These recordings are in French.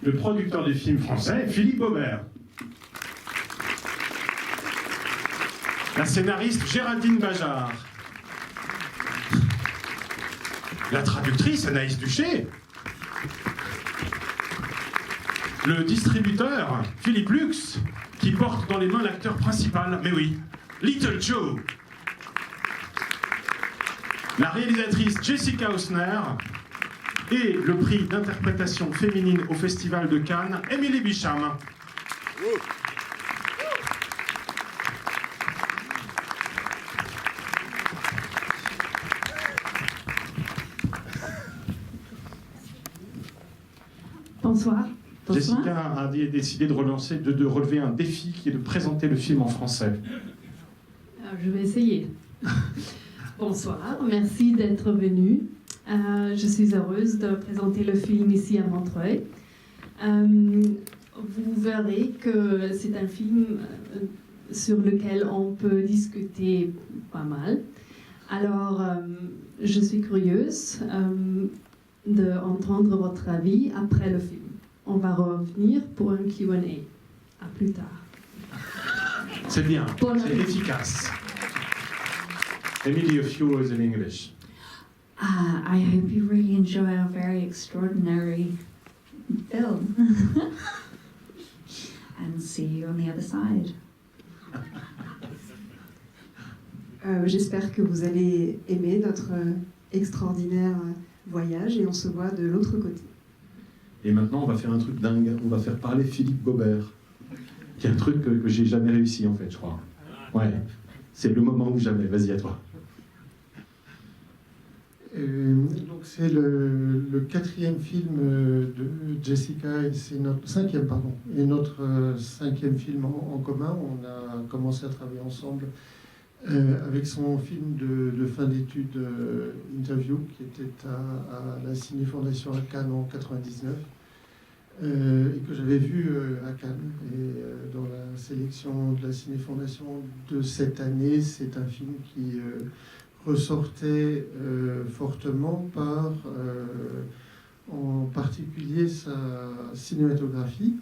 le producteur du film français, Philippe Aubert. La scénariste, Géraldine Bajard. La traductrice, Anaïs Duché. Le distributeur, Philippe Lux, qui porte dans les mains l'acteur principal, mais oui, Little Joe. La réalisatrice Jessica Hausner et le prix d'interprétation féminine au Festival de Cannes, Émilie Bicham. Bonsoir. Jessica a décidé de relever un défi qui est de présenter le film en français. Je vais essayer. Bonsoir, merci d'être venu. Je suis heureuse de présenter le film ici à Montreuil. Vous verrez que c'est un film sur lequel on peut discuter pas mal. Alors, je suis curieuse d'entendre votre avis après le film. On va revenir pour un Q&A. À plus tard. C'est bien, c'est efficace. Emily, a few words in English. I hope you really enjoy our very extraordinary film. And see you on the other side. J'espère que vous allez aimer notre extraordinaire voyage et on se voit de l'autre côté. Et maintenant, on va faire un truc dingue. On va faire parler Philippe Gobert, qui est un truc que j'ai jamais réussi, en fait, je crois. Ouais, c'est le moment ou jamais. Vas-y, à toi. Donc c'est le quatrième film de Jessica, et c'est notre cinquième, pardon, et notre cinquième film en commun. On a commencé à travailler ensemble avec son film de fin d'études Interview, qui était à la Ciné Fondation à Cannes en 99, et que j'avais vu à Cannes. Et dans la sélection de la Ciné Fondation de cette année, c'est un film qui ressortait fortement par, en particulier, sa cinématographie.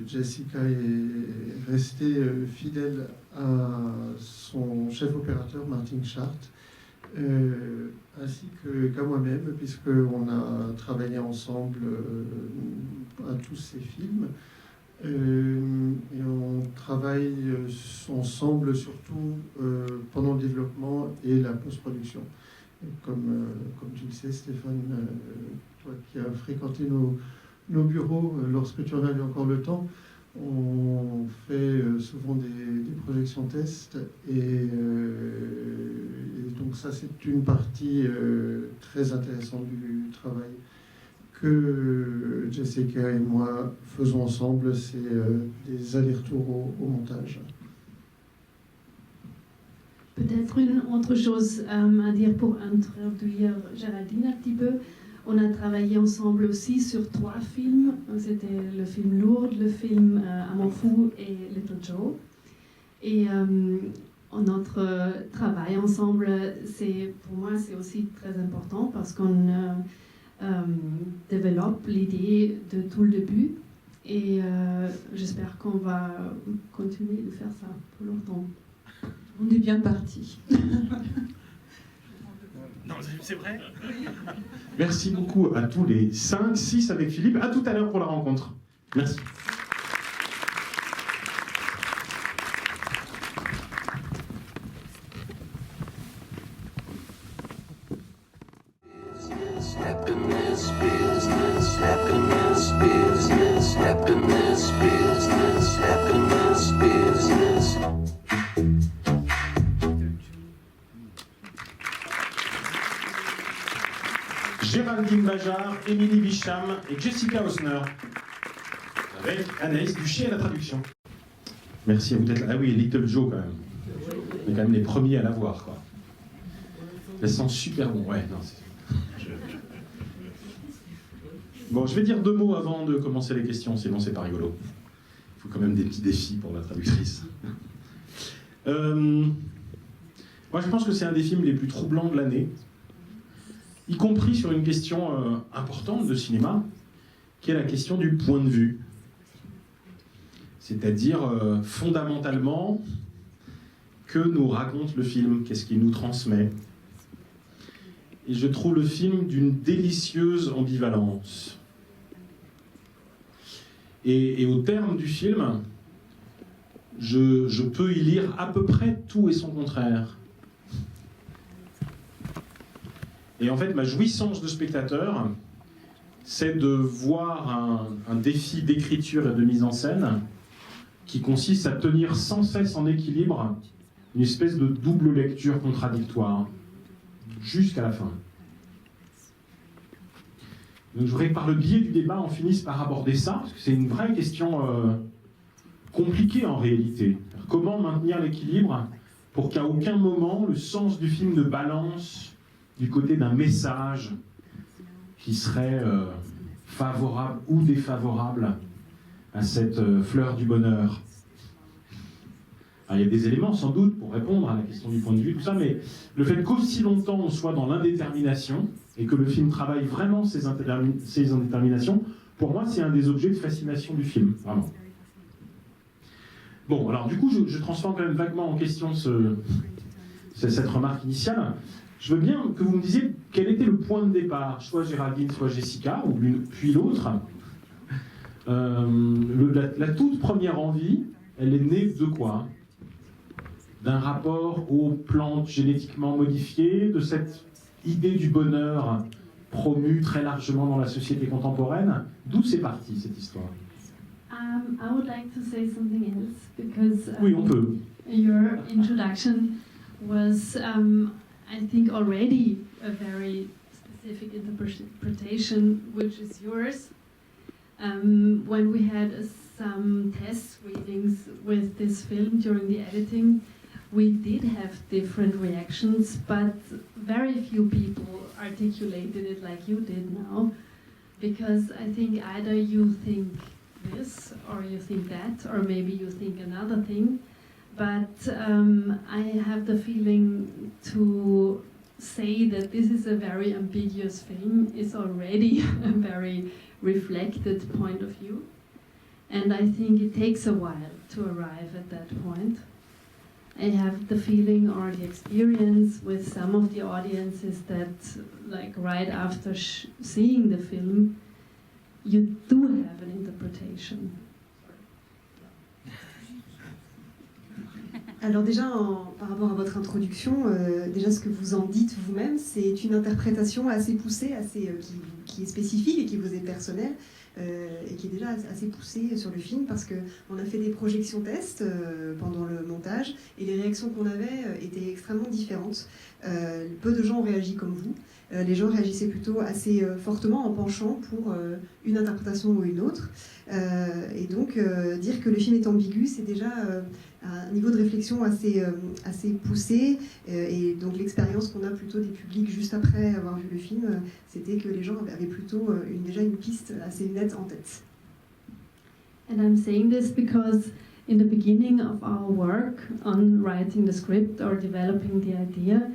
Jessica est restée fidèle à son chef opérateur, Martin Chart, ainsi qu'à moi-même, puisqu'on a travaillé ensemble à tous ces films. Et on travaille ensemble surtout pendant le développement et la post-production. Comme tu le sais, Stéphane, toi qui as fréquenté nos bureaux lorsque tu en avais encore le temps, on fait souvent des projections tests et donc ça c'est une partie très intéressante du travail que Jessica et moi faisons ensemble, c'est des allers-retours au montage. Peut-être une autre chose à dire pour introduire Géraldine un petit peu. On a travaillé ensemble aussi sur 3 films. C'était le film Lourdes, le film Amour fou et Little Joe. Et notre travail ensemble, pour moi, c'est aussi très important parce qu'on développe l'idée de tout le début. Et j'espère qu'on va continuer de faire ça pour longtemps. On est bien parti. Non, c'est vrai. Merci beaucoup à tous les 5, 6 avec Philippe. À tout à l'heure pour la rencontre. Merci. Happiness, business, happiness, business, happiness, business, happiness, business. Géraldine Bajard, Émilie Bicham et Jessica Hausner, avec Anaïs Duché à la traduction. Merci à vous d'être là. Ah oui, Little Joe quand même. On est quand même les premiers à la voir, quoi. Elle sent super bon. Ouais, non, Bon, je vais dire 2 mots avant de commencer les questions, sinon c'est pas rigolo. Il faut quand même des petits défis pour la traductrice. Moi, je pense que c'est un des films les plus troublants de l'année, y compris sur une question importante de cinéma, qui est la question du point de vue. C'est-à-dire, fondamentalement, que nous raconte le film, qu'est-ce qu'il nous transmet. Et je trouve le film d'une délicieuse ambivalence. Et au terme du film, je peux y lire à peu près tout et son contraire. Et en fait, ma jouissance de spectateur, c'est de voir un défi d'écriture et de mise en scène qui consiste à tenir sans cesse en équilibre une espèce de double lecture contradictoire, jusqu'à la fin. Donc je voudrais que par le biais du débat, on finisse par aborder ça, parce que c'est une vraie question compliquée en réalité. Comment maintenir l'équilibre pour qu'à aucun moment le sens du film ne balance du côté d'un message qui serait favorable ou défavorable à cette fleur du bonheur. Alors, il y a des éléments sans doute pour répondre à la question du point de vue, tout ça, mais le fait qu'aussi longtemps on soit dans l'indétermination et que le film travaille vraiment ces indéterminations, pour moi c'est un des objets de fascination du film, vraiment. Bon, alors du coup je transforme quand même vaguement en question cette remarque initiale. Je veux bien que vous me disiez quel était le point de départ, soit Géraldine, soit Jessica, ou l'une puis l'autre. La toute première envie, elle est née de quoi? D'un rapport aux plantes génétiquement modifiées, de cette idée du bonheur promue très largement dans la société contemporaine. D'où c'est parti cette histoire? I would like to say something else because Oui, on peut. your introduction was, I think, already a very specific interpretation, which is yours. When we had some test readings with this film during the editing, we did have different reactions, but very few people articulated it like you did now, because I think either you think this, or you think that, or maybe you think another thing, but I have the feeling to say that this is a very ambiguous film is already a very reflected point of view, and I think it takes a while to arrive at that point. I have the feeling or the experience with some of the audiences that, like right after seeing the film, you do have an interpretation. Alors déjà, par rapport à votre introduction, déjà ce que vous en dites vous-même, c'est une interprétation assez poussée, qui est spécifique et qui vous est personnelle, et qui est déjà assez poussée sur le film, parce qu'on a fait des projections tests pendant le montage, et les réactions qu'on avait étaient extrêmement différentes. Peu de gens ont réagi comme vous. Les gens réagissaient plutôt assez fortement en penchant pour une interprétation ou une autre. Et donc, dire que le film est ambigu, c'est déjà un niveau de réflexion assez poussé. Et donc, l'expérience qu'on a plutôt des publics juste après avoir vu le film, c'était que les gens avaient plutôt déjà une piste assez nette en tête. And I'm saying this because in the beginning of our work on writing the script or developing the idea,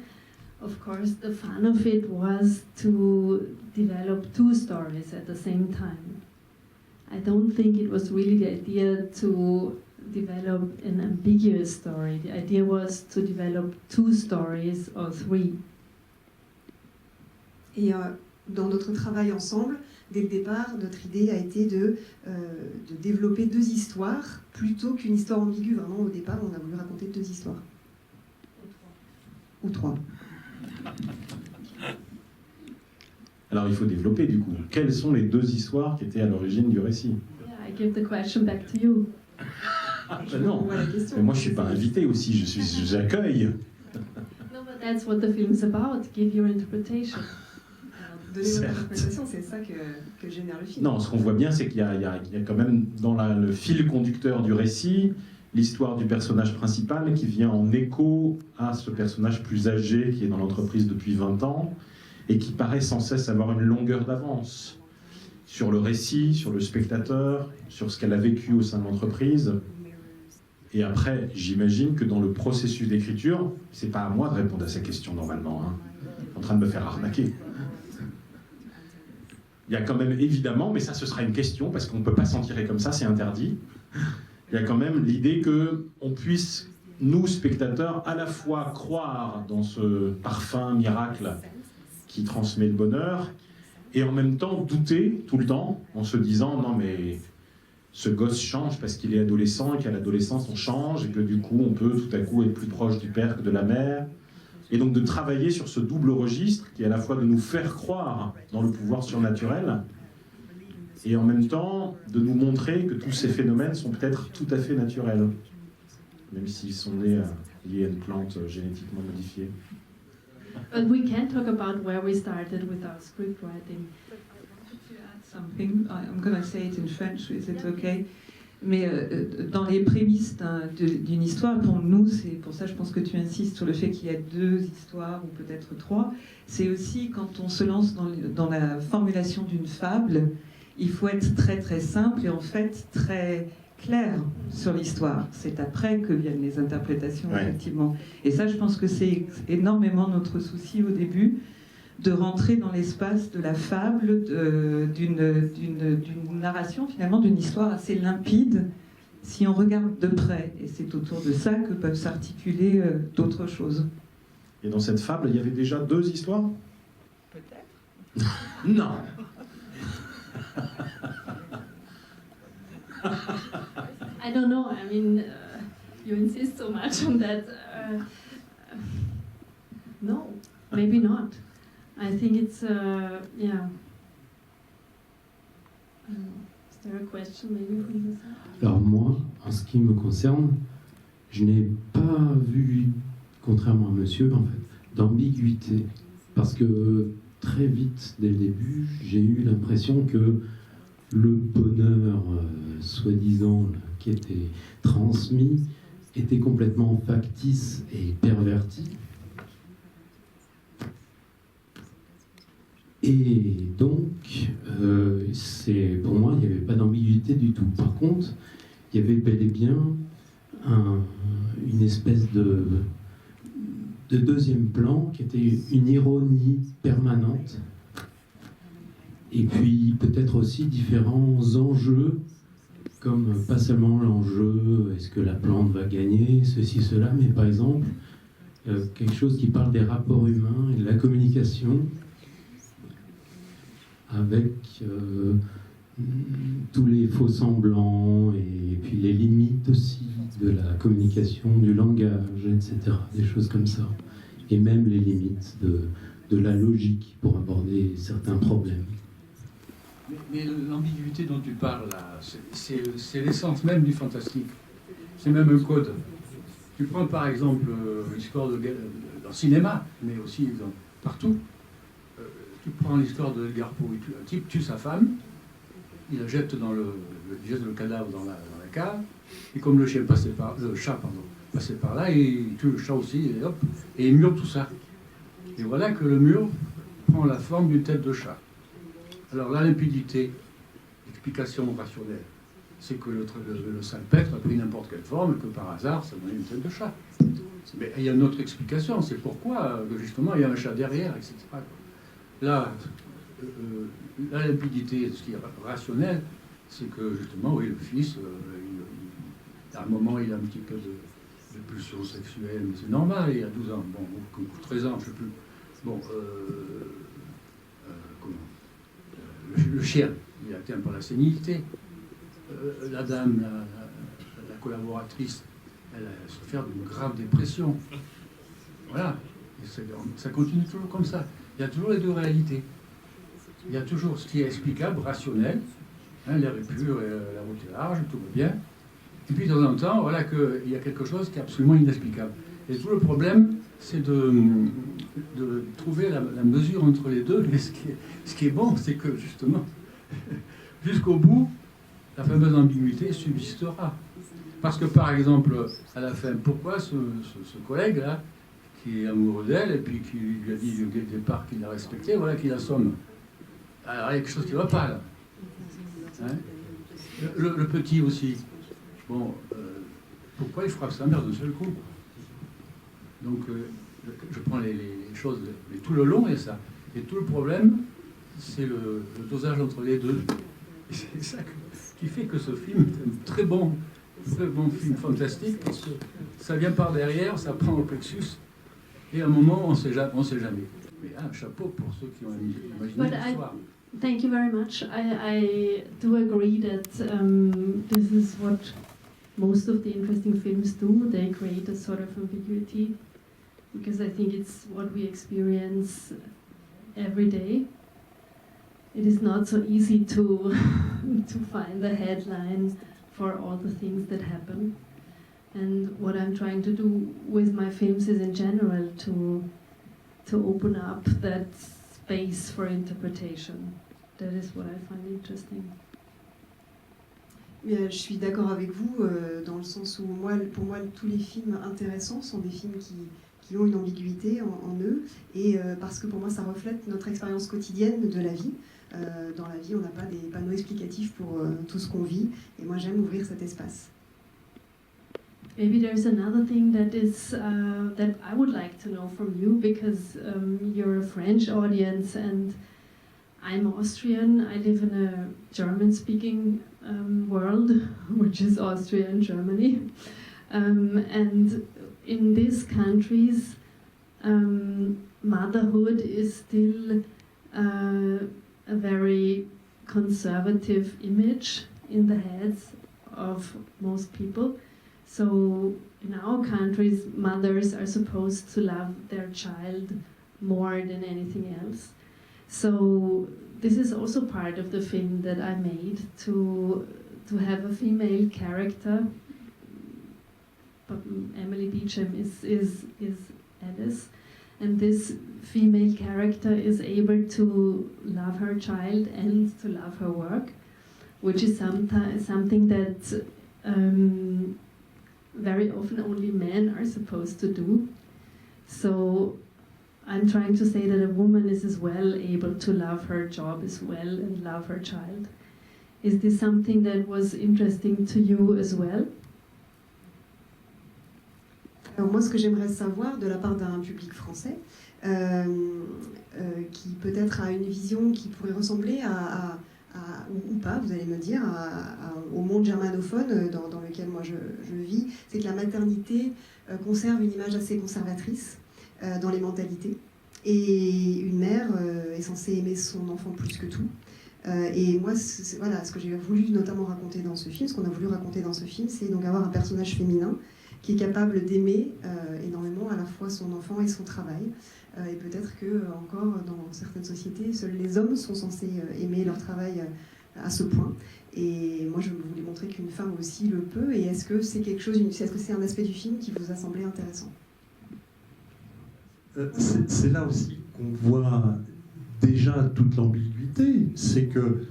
of course, the fun of it was to develop two stories at the same time. I don't think it was really the idea to develop an ambiguous story. The idea was to develop two stories or three. Et dans notre travail ensemble, dès le départ, notre idée a été de développer deux histoires plutôt qu'une histoire ambiguë. Vraiment, au départ, on a voulu raconter deux histoires. Ou trois. Alors il faut développer du coup. Quelles sont les deux histoires qui étaient à l'origine du récit? Yeah, I give the question back to you. Ah ben non, mais moi je suis pas invité aussi, j'accueille. No, but that's what the film's about. Give your interpretation. Donner votre interprétation, c'est ça que génère le film. Non, ce qu'on voit bien, c'est qu'il y a quand même dans le fil conducteur du récit l'histoire du personnage principal qui vient en écho à ce personnage plus âgé qui est dans l'entreprise depuis 20 ans et qui paraît sans cesse avoir une longueur d'avance sur le récit, sur le spectateur, sur ce qu'elle a vécu au sein de l'entreprise. Et après, j'imagine que dans le processus d'écriture, c'est pas à moi de répondre à ces questions normalement. Hein. Je suis en train de me faire arnaquer. il y a quand même évidemment, mais ça ce sera une question, parce qu'on ne peut pas s'en tirer comme ça, c'est interdit, il y a quand même l'idée qu'on puisse, nous spectateurs, à la fois croire dans ce parfum miracle qui transmet le bonheur, et en même temps douter tout le temps, en se disant non mais ce gosse change parce qu'il est adolescent, et qu'à l'adolescence on change, et que du coup on peut tout à coup être plus proche du père que de la mère. Et donc de travailler sur ce double registre qui est à la fois de nous faire croire dans le pouvoir surnaturel et en même temps de nous montrer que tous ces phénomènes sont peut-être tout à fait naturels, même s'ils sont liés à une plante génétiquement modifiée. But we can talk about where we started with our script writing. To add something, I'm going to say it in French, is it okay? Mais dans les prémices d'une histoire, pour nous, c'est pour ça je pense que tu insistes sur le fait qu'il y a 2 histoires ou peut-être 3, c'est aussi quand on se lance dans la formulation d'une fable, il faut être très très simple et en fait très clair sur l'histoire. C'est après que viennent les interprétations, ouais. Effectivement. Et ça, je pense que c'est énormément notre souci au début, de rentrer dans l'espace de la fable, d'une narration, finalement, d'une histoire assez limpide, si on regarde de près. Et c'est autour de ça que peuvent s'articuler d'autres choses. Et dans cette fable, il y avait déjà 2 histoires? Peut-être. Non. I don't know. I mean, you insist so much on that. No, maybe not. I think it's yeah. Is there a question maybe from this side? Alors moi, en ce qui me concerne, je n'ai pas vu, contrairement à monsieur, en fait, d'ambiguïté. Parce que très vite, dès le début, j'ai eu l'impression que le bonheur, soi-disant, qui était transmis, était complètement factice et perverti. Et donc, pour moi, il n'y avait pas d'ambiguïté du tout. Par contre, il y avait bel et bien une espèce de deuxième plan qui était une ironie permanente. Et puis peut-être aussi différents enjeux, comme pas seulement l'enjeu est-ce que la plante va gagner, ceci, cela, mais par exemple quelque chose qui parle des rapports humains et de la communication, avec tous les faux semblants et puis les limites aussi de la communication, du langage, etc. Des choses comme ça. Et même les limites de la logique pour aborder certains problèmes. Mais l'ambiguïté dont tu parles là, c'est l'essence même du fantastique. C'est même un code. Tu prends par exemple l'histoire dans le cinéma, mais aussi partout. Tu prends l'histoire de Edgar Poe, un type tue sa femme, il la jette jette le cadavre dans la cave, et comme le chat passait par là, il tue le chat aussi, et hop, et il mure tout ça. Et voilà que le mur prend la forme d'une tête de chat. Alors la limpidité, l'explication rationnelle, c'est que le salpêtre a pris n'importe quelle forme, et que par hasard, ça donnait une tête de chat. Mais il y a une autre explication, c'est pourquoi, justement, il y a un chat derrière, etc. Là, la limpidité, ce qui est rationnel, c'est que justement, oui, le fils, à un moment, il a un petit peu de pulsion sexuelle, mais c'est normal, il a 12 ans, bon, ou 13 ans, je ne sais plus. Bon, le chien, il a atteint par la sénilité. La dame, la collaboratrice, elle a souffert d'une grave dépression. Voilà, et ça continue toujours comme ça. Il y a toujours les 2 réalités. Il y a toujours ce qui est explicable, rationnel, hein, l'air est pur, la route est large, tout va bien. Et puis de temps en temps, voilà qu'il y a quelque chose qui est absolument inexplicable. Et tout le problème, c'est de trouver la mesure entre les deux. Et ce qui est bon, c'est que justement, jusqu'au bout, la fameuse ambiguïté subsistera. Parce que par exemple, à la fin, pourquoi ce collègue-là, qui est amoureux d'elle, et puis qui lui a dit dès le départ qu'il la respectait, voilà qu'il assomme. Alors il y a quelque chose qui ne va pas là. Hein, le petit aussi. Bon, pourquoi il frappe sa mère d'un seul coup? Donc je prends les choses, mais tout le long il y a ça. Et tout le problème, c'est le dosage entre les deux. Et c'est ça qui fait que ce film est un très bon film fantastique, parce que ça vient par derrière, ça prend au plexus, et à un moment, on ne sait jamais. Mais un chapeau pour ceux qui ont imaginé l'histoire. Thank you very much. I do agree that this is what most of the interesting films do. They create a sort of ambiguity, because I think it's what we experience every day. It is not so easy to to find the headline for all the things that happen. And what I'm trying to do with my films is in general to open up that space for interpretation. That is what I find interesting. Je suis d'accord avec vous dans le sens où pour moi, tous les films intéressants sont des films qui ont une ambiguïté en eux, et parce que pour moi, ça reflète notre expérience quotidienne de la vie. Dans la vie, on n'a pas des panneaux explicatifs pour tout ce qu'on vit, et moi, j'aime ouvrir cet espace. Maybe there's another thing that is that I would like to know from you, because you're a French audience and I'm Austrian. I live in a German-speaking world, which is Austria and Germany. And in these countries, motherhood is still a very conservative image in the heads of most people. So in our countries, mothers are supposed to love their child more than anything else. So this is also part of the film that I made, to have a female character. But Emily Beecham is Alice, and this female character is able to love her child and to love her work, which is something that very often only men are supposed to do. So I'm trying to say that a woman is as well able to love her job as well and love her child. Is this something that was interesting to you as well? Alors moi, ce que j'aimerais savoir de la part d'un public français, qui peut-être a une vision qui pourrait ressembler ou pas, vous allez me dire, au monde germanophone dans lequel moi je vis, c'est que la maternité conserve une image assez conservatrice dans les mentalités. Et une mère est censée aimer son enfant plus que tout. Et moi, voilà, ce que j'ai voulu notamment raconter dans ce film, ce qu'on a voulu raconter dans ce film, c'est donc avoir un personnage féminin qui est capable d'aimer énormément à la fois son enfant et son travail. Et peut-être que encore dans certaines sociétés, seuls les hommes sont censés aimer leur travail à ce point. Et moi, je voulais montrer qu'une femme aussi le peut. Et est-ce que c'est est-ce que c'est un aspect du film qui vous a semblé intéressant? C'est là aussi qu'on voit déjà toute l'ambiguïté. C'est que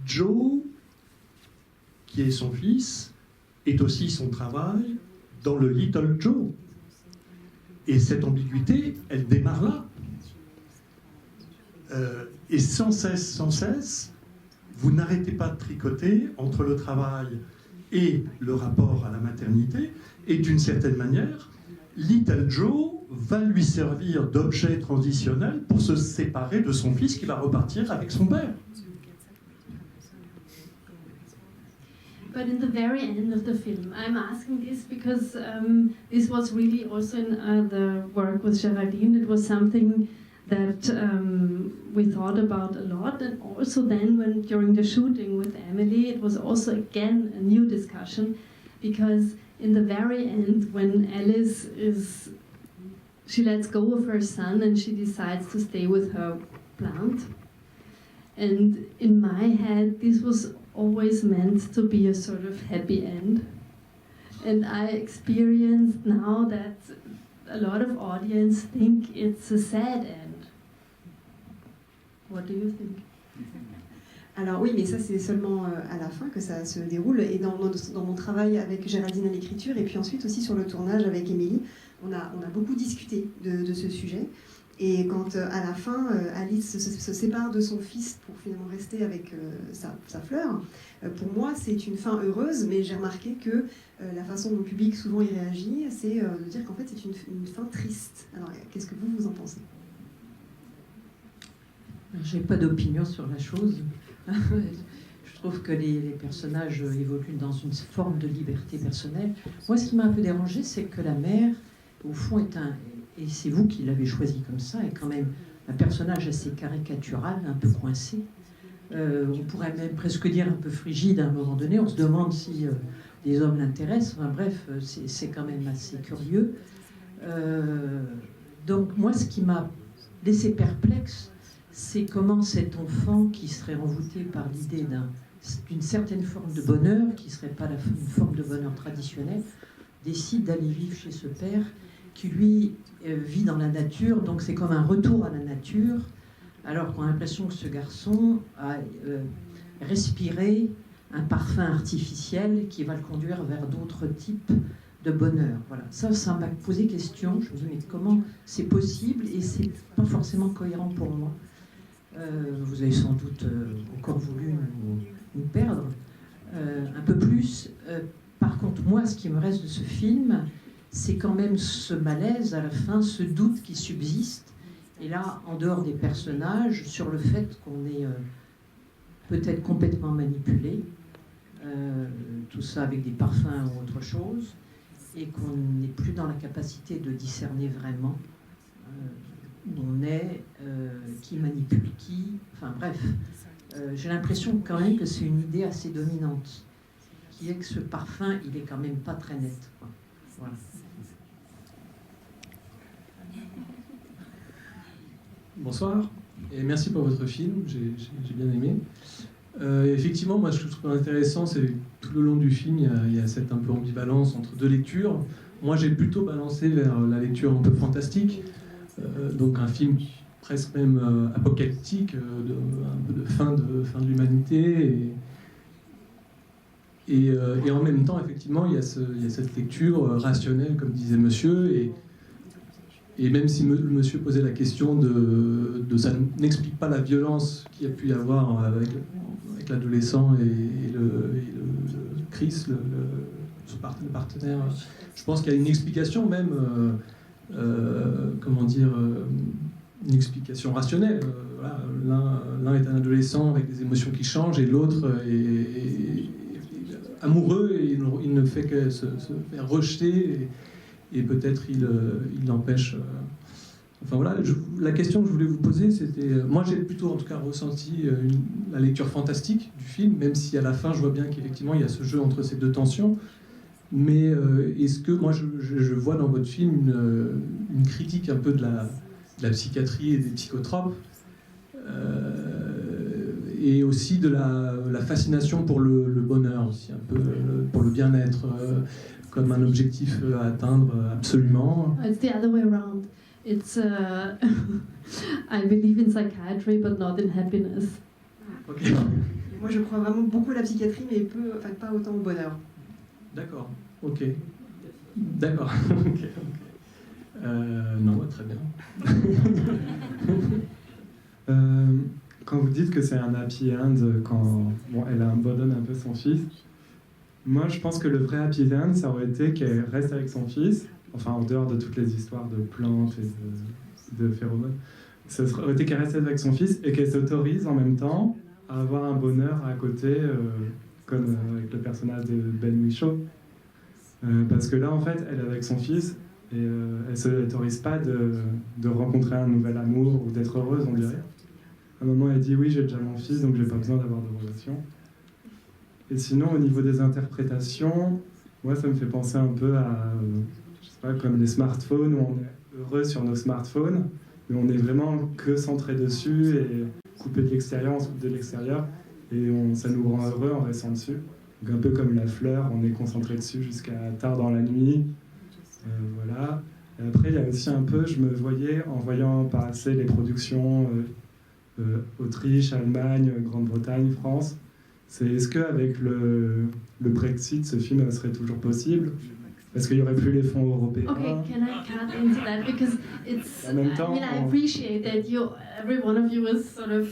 Joe, qui est son fils, est aussi son travail dans le Little Joe. Et cette ambiguïté, elle démarre là. Et sans cesse, vous n'arrêtez pas de tricoter entre le travail et le rapport à la maternité. Et d'une certaine manière, Little Joe va lui servir d'objet transitionnel pour se séparer de son fils qui va repartir avec son père. But in the very end of the film, I'm asking this because this was really also in the work with Geraldine. It was something that we thought about a lot, and also then when during the shooting with Emily, it was also again a new discussion, because in the very end, when Alice she lets go of her son and she decides to stay with her plant. And in my head, this was always meant to be a sort of happy end. And I experienced now that a lot of audience think it's a sad end. What do you think? Alors oui, mais ça c'est seulement à la fin que ça se déroule, et dans mon travail avec Géraldine à l'écriture, et puis ensuite aussi sur le tournage avec Émilie, on a beaucoup discuté de ce sujet. Et quand à la fin, Alice se sépare de son fils pour finalement rester avec sa fleur, pour moi c'est une fin heureuse, mais j'ai remarqué que la façon dont le public souvent y réagit, c'est de dire qu'en fait c'est une fin triste. Alors qu'est-ce que vous en pensez? J'ai pas d'opinion sur la chose. Je trouve que les personnages évoluent dans une forme de liberté personnelle. Moi, ce qui m'a un peu dérangé, c'est que la mère, au fond, et c'est vous qui l'avez choisi comme ça, est quand même un personnage assez caricatural, un peu coincé. On pourrait même presque dire un peu frigide à un moment donné. On se demande si les hommes l'intéressent. Enfin, bref, c'est quand même assez curieux. Donc moi, ce qui m'a laissé perplexe, c'est comment cet enfant qui serait envoûté par l'idée d'une certaine forme de bonheur, qui ne serait pas une forme de bonheur traditionnelle, décide d'aller vivre chez ce père qui, lui, vit dans la nature. Donc c'est comme un retour à la nature, alors qu'on a l'impression que ce garçon a respiré un parfum artificiel qui va le conduire vers d'autres types de bonheur. Voilà. Ça m'a posé question. Je me dis, mais comment c'est possible? Et c'est pas forcément cohérent pour moi. Vous avez sans doute encore voulu nous perdre un peu plus. Par contre, moi, ce qui me reste de ce film, c'est quand même ce malaise à la fin, ce doute qui subsiste. Et là, en dehors des personnages, sur le fait qu'on est peut-être complètement manipulé, tout ça avec des parfums ou autre chose, et qu'on n'est plus dans la capacité de discerner vraiment on est, qui manipule qui, enfin bref. J'ai l'impression quand même que c'est une idée assez dominante, qui est que ce parfum, il est quand même pas très net, quoi. Voilà. Bonsoir, et merci pour votre film, j'ai bien aimé. Effectivement, moi, ce que je trouve intéressant, c'est tout le long du film, il y a cette un peu ambivalence entre deux lectures. Moi, j'ai plutôt balancé vers la lecture un peu fantastique, donc un film presque même apocalyptique, un peu de fin de l'humanité. Et en même temps, effectivement, il y a cette lecture rationnelle, comme disait monsieur, et même si le monsieur posait la question de ça n'explique pas la violence qu'il y a pu y avoir avec l'adolescent et le Chris, le partenaire, je pense qu'il y a une explication même, comment dire, une explication rationnelle. Voilà, l'un est un adolescent avec des émotions qui changent et l'autre est amoureux et il ne fait que se faire rejeter et peut-être il l'empêche. Enfin voilà, la question que je voulais vous poser, c'était... Moi j'ai plutôt en tout cas ressenti la lecture fantastique du film, même si à la fin je vois bien qu'effectivement il y a ce jeu entre ces deux tensions. Mais est-ce que moi je vois dans votre film une critique un peu de la psychiatrie et des psychotropes et aussi de la fascination pour le bonheur, aussi un peu pour le bien-être, comme un objectif à atteindre absolument. It's the other way around. It's I believe in psychiatry, but not in happiness. Okay. Moi, je crois vraiment beaucoup à la psychiatrie, mais pas autant au bonheur. D'accord. Ok. D'accord. Okay. Non, très bien. Quand vous dites que c'est un happy end, quand elle abandonne un peu son fils, moi je pense que le vrai happy end, ça aurait été qu'elle reste avec son fils, enfin en dehors de toutes les histoires de plantes et de phéromones, ça aurait été qu'elle reste avec son fils et qu'elle s'autorise en même temps à avoir un bonheur à côté, comme avec le personnage de Ben Whishaw. Parce que là en fait, elle est avec son fils et elle ne s'autorise pas de rencontrer un nouvel amour ou d'être heureuse, on dirait. À un moment, elle dit oui, j'ai déjà mon fils, donc j'ai pas besoin d'avoir de relation. Et sinon, au niveau des interprétations, moi, ça me fait penser un peu à, je sais pas, comme les smartphones, où on est heureux sur nos smartphones, mais on est vraiment que centré dessus et coupé de l'extérieur, on se coupe de l'extérieur, et ça nous rend heureux en restant dessus. Donc un peu comme la fleur, on est concentré dessus jusqu'à tard dans la nuit. Voilà. Et après, il y a aussi un peu, je me voyais en voyant passer les productions Autriche, Allemagne, Grande-Bretagne, France. Est-ce qu'avec le Brexit, ce film serait toujours possible? Est-ce qu'il n'y aurait plus les fonds européens? Okay, can I cut into that? Because it's, I mean, I appreciate that every one of you is sort of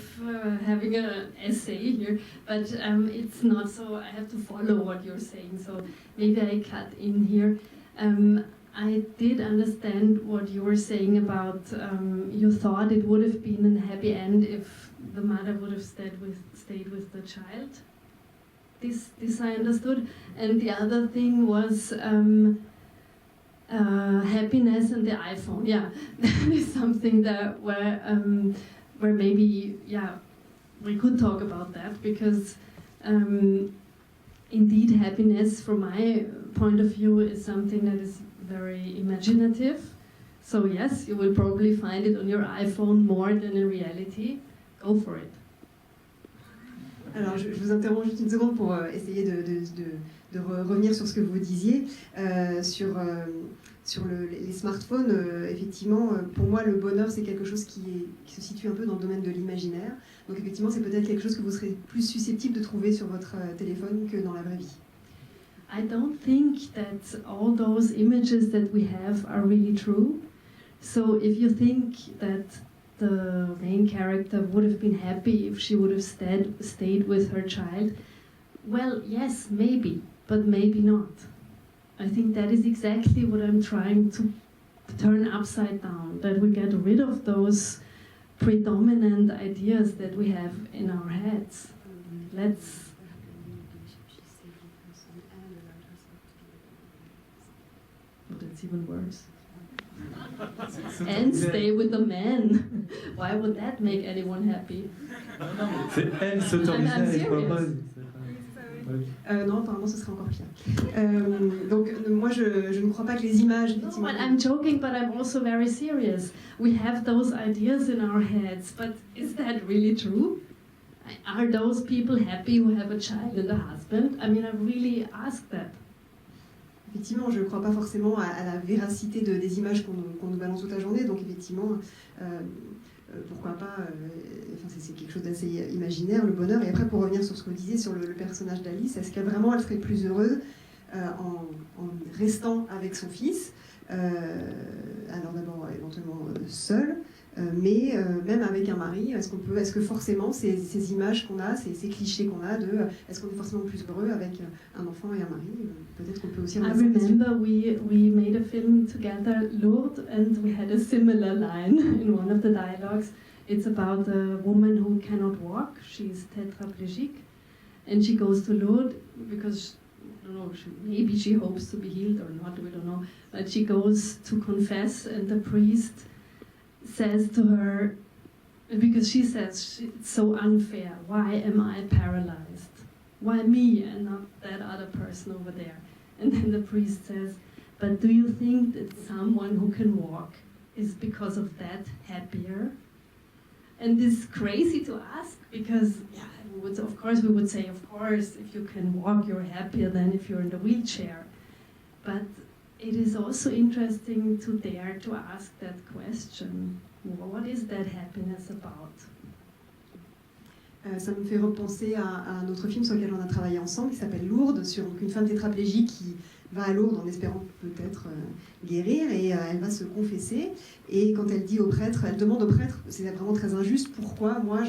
having an essay here, but it's not so, I have to follow what you're saying, so maybe I cut in here. I did understand what you were saying about you thought it would have been a happy end if the mother would have stayed with the child. This I understood. And the other thing was happiness and the iPhone. Yeah, that is something that where maybe we could talk about that, because indeed happiness, from my point of view, is something that is very imaginative. So yes, you will probably find it on your iPhone more than in reality. Go for it. Alors, je vous interromps juste une seconde pour essayer de revenir sur ce que vous disiez. Sur les smartphones, effectivement, pour moi, le bonheur, c'est quelque chose qui se situe un peu dans le domaine de l'imaginaire. Donc, effectivement, c'est peut-être quelque chose que vous serez plus susceptible de trouver sur votre téléphone que dans la vraie vie. I don't think that all those images that we have are really true. So if you think that the main character would have been happy if she would have stayed with her child, well, yes, maybe, but maybe not. I think that is exactly what I'm trying to turn upside down, that we get rid of those predominant ideas that we have in our heads. But it's even worse. And stay with a man. Why would that make anyone happy? C'est elle s'autoriser à être heureuse. Non, apparemment ce serait encore pire. Donc moi je ne crois pas que les images... No, but I'm joking, but I'm also very serious. We have those ideas in our heads, but is that really true? Are those people happy who have a child and a husband? I mean, I really ask that. Effectivement, je ne crois pas forcément à la véracité des images qu'on nous balance toute la journée, donc effectivement, pourquoi pas, c'est quelque chose d'assez imaginaire, le bonheur. Et après, pour revenir sur ce que vous disiez sur le personnage d'Alice, est-ce qu'elle vraiment elle serait plus heureuse en restant avec son fils, alors d'abord éventuellement seule, mais même avec un mari, est-ce que forcément ces images qu'on a, ces clichés qu'on a est-ce qu'on est forcément plus heureux avec un enfant et un mari? Peut-être qu'on peut aussi... I remember we made a film together, Lourdes, and we had a similar line in one of the dialogues. It's about a woman who cannot walk. She's tetraplegic, and she goes to Lourdes because maybe she hopes to be healed or not, we don't know. But she goes to confess, and the priest says to her, because she says it's so unfair, why am I paralyzed? Why me and not that other person over there? And then the priest says, but do you think that someone who can walk is because of that happier? And this is crazy to ask, because of course we would say, of course, if you can walk you're happier than if you're in the wheelchair. But it is also interesting to dare to ask that question. What is that happiness about? Ça me fait repenser à un autre film sur lequel on a travaillé ensemble, qui s'appelle Lourdes, sur une femme tétraplégique qui va à Lourdes en espérant peut-être guérir, et elle va se confesser. Et quand elle dit au prêtre, elle demande au prêtre, c'est vraiment très injuste, pourquoi moi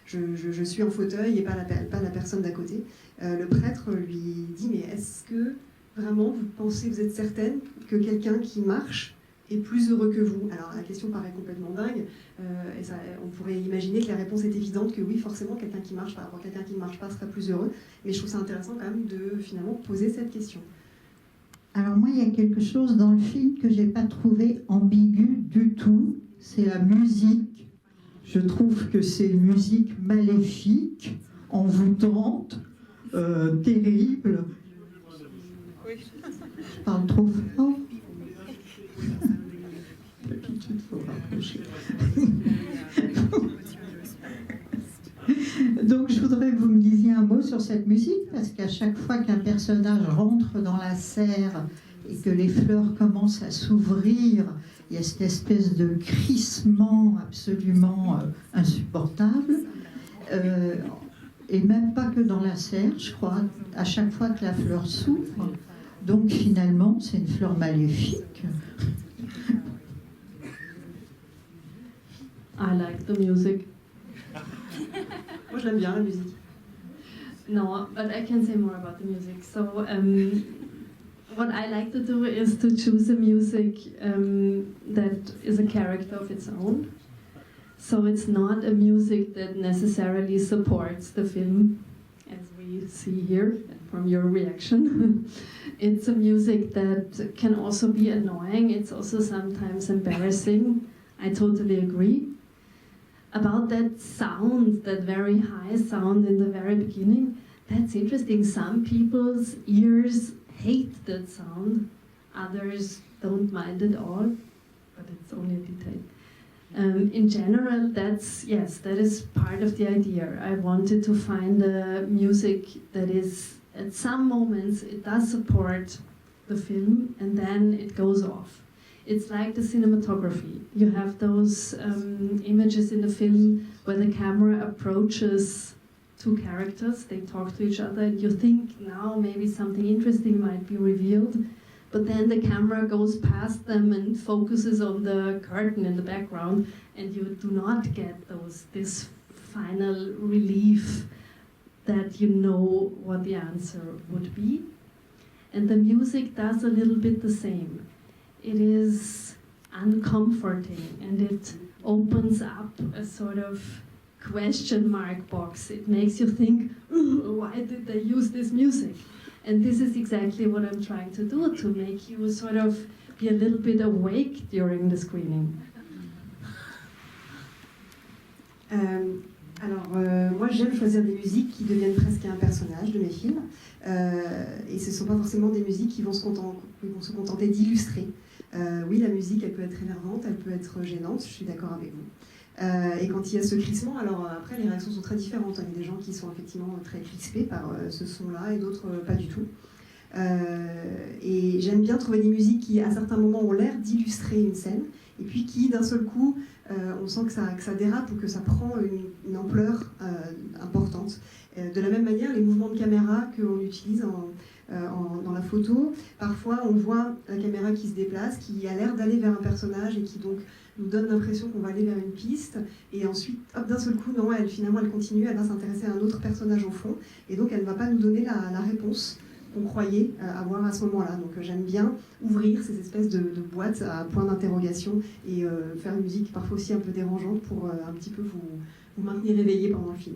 je suis en fauteuil et pas la personne d'à côté. Le prêtre lui dit, mais est-ce que vraiment vous êtes certaine que quelqu'un qui marche est plus heureux que vous? Alors la question paraît complètement dingue, et on pourrait imaginer que la réponse est évidente, que oui, forcément, quelqu'un qui marche par rapport à quelqu'un qui ne marche pas serait plus heureux, mais je trouve ça intéressant quand même de finalement poser cette question. Alors moi, il y a quelque chose dans le film que je n'ai pas trouvé ambigu du tout, c'est la musique. Je trouve que c'est une musique maléfique, envoûtante, terrible. Je parle trop fort. Donc je voudrais que vous me disiez un mot sur cette musique, parce qu'à chaque fois qu'un personnage rentre dans la serre et que les fleurs commencent à s'ouvrir, il y a cette espèce de crissement absolument insupportable. Et même pas que dans la serre, je crois, à chaque fois que la fleur s'ouvre. Donc finalement, c'est une fleur maléfique. I like the music. Moi, je l'aime bien, la musique. No, but I can say more about the music. So, what I like to do is to choose a music that is a character of its own. So it's not a music that necessarily supports the film, as we see here from your reaction. It's a music that can also be annoying. It's also sometimes embarrassing. I totally agree. About that sound, that very high sound in the very beginning, that's interesting. Some people's ears hate that sound. Others don't mind at all, but it's only a detail. In general, that is part of the idea. I wanted to find a music that is, at some moments, it does support the film, and then it goes off. It's like the cinematography. You have those images in the film where the camera approaches two characters, they talk to each other, and you think now maybe something interesting might be revealed, but then the camera goes past them and focuses on the curtain in the background, and you do not get this final relief that you know what the answer would be. And the music does a little bit the same. It is uncomforting, and it opens up a sort of question mark box. It makes you think, why did they use this music? And this is exactly what I'm trying to do, to make you sort of be a little bit awake during the screening. Moi j'aime choisir des musiques qui deviennent presque un personnage de mes films, et ce ne sont pas forcément des musiques qui vont se contenter d'illustrer. Oui, la musique elle peut être énervante, elle peut être gênante, je suis d'accord avec vous. Et quand il y a ce crissement, alors après les réactions sont très différentes. Il y a des gens qui sont effectivement très crispés par ce son-là et d'autres pas du tout. Et j'aime bien trouver des musiques qui à certains moments ont l'air d'illustrer une scène et puis qui d'un seul coup on sent que ça dérape ou que ça prend une ampleur importante. De la même manière, les mouvements de caméra qu'on utilise dans la photo, parfois on voit la caméra qui se déplace, qui a l'air d'aller vers un personnage et qui donc nous donne l'impression qu'on va aller vers une piste, et ensuite, hop, d'un seul coup, non, finalement elle continue, elle va s'intéresser à un autre personnage au fond, et donc elle ne va pas nous donner la réponse qu'on croyait avoir à ce moment-là. Donc j'aime bien ouvrir ces espèces de boîtes à point d'interrogation et faire une musique parfois aussi un peu dérangeante pour un petit peu vous maintenir éveillé pendant le film.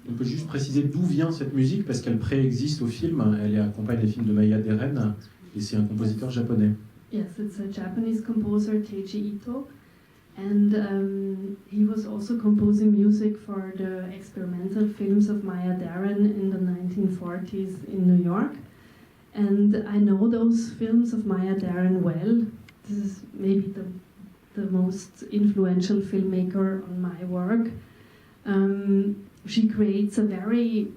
On peut juste préciser d'où vient cette musique, parce qu'elle préexiste au film, elle accompagne les films de Maya Deren, et c'est un compositeur japonais. Yes, it's a Japanese composer, Teiji Ito, and he was also composing music for the experimental films of Maya Deren in the 1940s in New York. And I know those films of Maya Deren well. This is maybe the most influential filmmaker on my work. She creates a very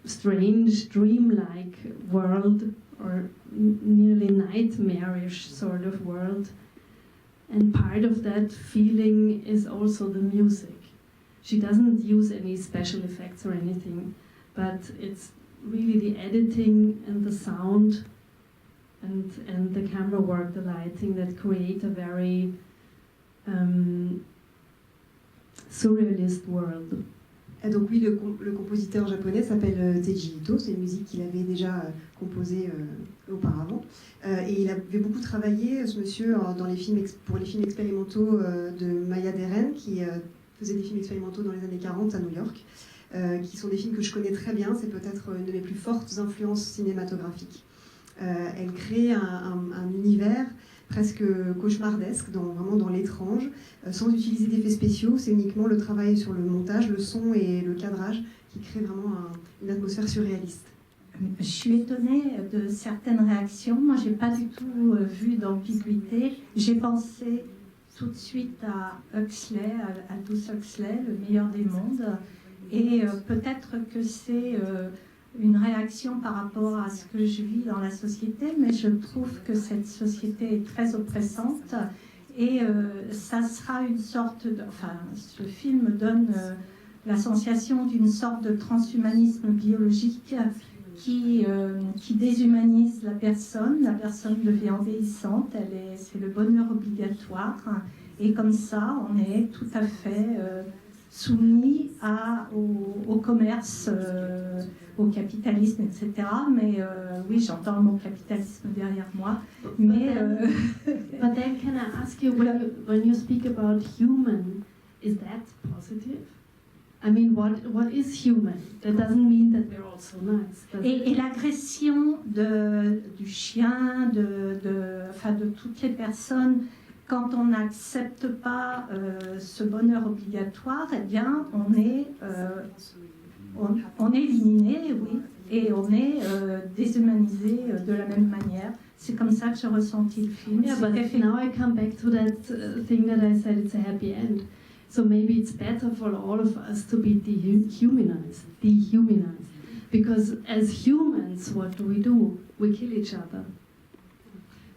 strange, dreamlike world, or nearly nightmarish sort of world. And part of that feeling is also the music. She doesn't use any special effects or anything, but it's really the editing and the sound and the camera work, the lighting, that create a very surrealist world. Et donc oui, le compositeur japonais s'appelle Teiji Ito, c'est une musique qu'il avait déjà composée auparavant. Et il avait beaucoup travaillé, ce monsieur, pour les films expérimentaux de Maya Deren, qui faisait des films expérimentaux dans les années 40 à New York, qui sont des films que je connais très bien, c'est peut-être une de mes plus fortes influences cinématographiques. Elle crée un univers presque cauchemardesque, vraiment dans l'étrange, sans utiliser d'effets spéciaux. C'est uniquement le travail sur le montage, le son et le cadrage qui crée vraiment une atmosphère surréaliste. Je suis étonnée de certaines réactions. Moi, je n'ai pas du tout vu d'ambiguïté. J'ai pensé tout de suite à Huxley, à Aldous Huxley, le meilleur des mondes. Et peut-être que c'est une réaction par rapport à ce que je vis dans la société, mais je trouve que cette société est très oppressante et ça sera une sorte de... Enfin, ce film donne la sensation d'une sorte de transhumanisme biologique qui déshumanise la personne. La personne devient obéissante, c'est le bonheur obligatoire, et comme ça, on est tout à fait soumis au commerce, au capitalisme, etc. Mais oui, j'entends le mot capitalisme derrière moi. Mais But then can I ask you, when you speak about human, is that positive? I mean, what is human? That doesn't mean that we're all so nice. Et l'agression du chien, de toutes les personnes, quand on n'accepte pas ce bonheur obligatoire, eh bien, on est éliminé, oui, et on est déshumanisé de la même manière. C'est comme ça que j'ai ressenti le film. Yeah, but now I come back to that thing that I said, it's a happy end. So maybe it's better for all of us to be dehumanized. Because as humans, what do? We kill each other.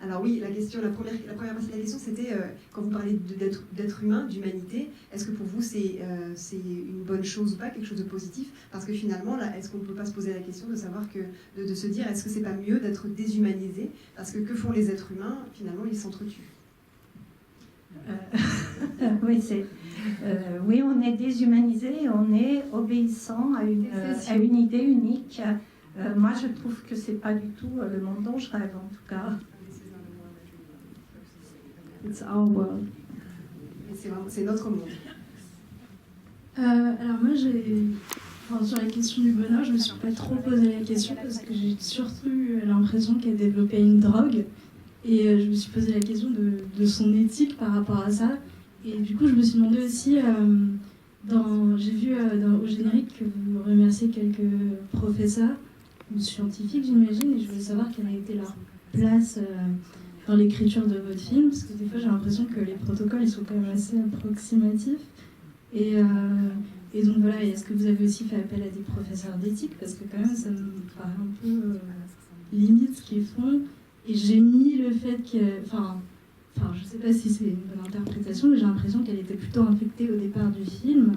Alors oui, la première partie de la question, c'était quand vous parlez d'être humain, d'humanité, est-ce que pour vous c'est une bonne chose ou pas, quelque chose de positif? Parce que finalement, là, est-ce qu'on ne peut pas se poser la question de savoir de se dire, est-ce que c'est pas mieux d'être déshumanisé? Parce que font les êtres humains? Finalement, ils s'entretuent. Oui, on est déshumanisé, on est obéissant à une idée unique. Moi, je trouve que c'est pas du tout le monde dont je rêve, en tout cas. It's our world. C'est notre monde. Alors moi, sur la question du bonheur, je me suis pas trop posé la question parce que j'ai surtout eu l'impression qu'elle développait une drogue. Et je me suis posé la question de son éthique par rapport à ça. Et du coup, je me suis demandé aussi, j'ai vu au générique que vous remerciez quelques professeurs ou scientifiques, j'imagine, et je voulais savoir quelle a été leur place dans l'écriture de votre film, parce que des fois, j'ai l'impression que les protocoles, ils sont quand même assez approximatifs. Et donc voilà, est-ce que vous avez aussi fait appel à des professeurs d'éthique? Parce que quand même, ça me paraît un peu limite ce qu'ils font. Et j'ai mis le fait que... Enfin, je sais pas si c'est une bonne interprétation, mais j'ai l'impression qu'elle était plutôt infectée au départ du film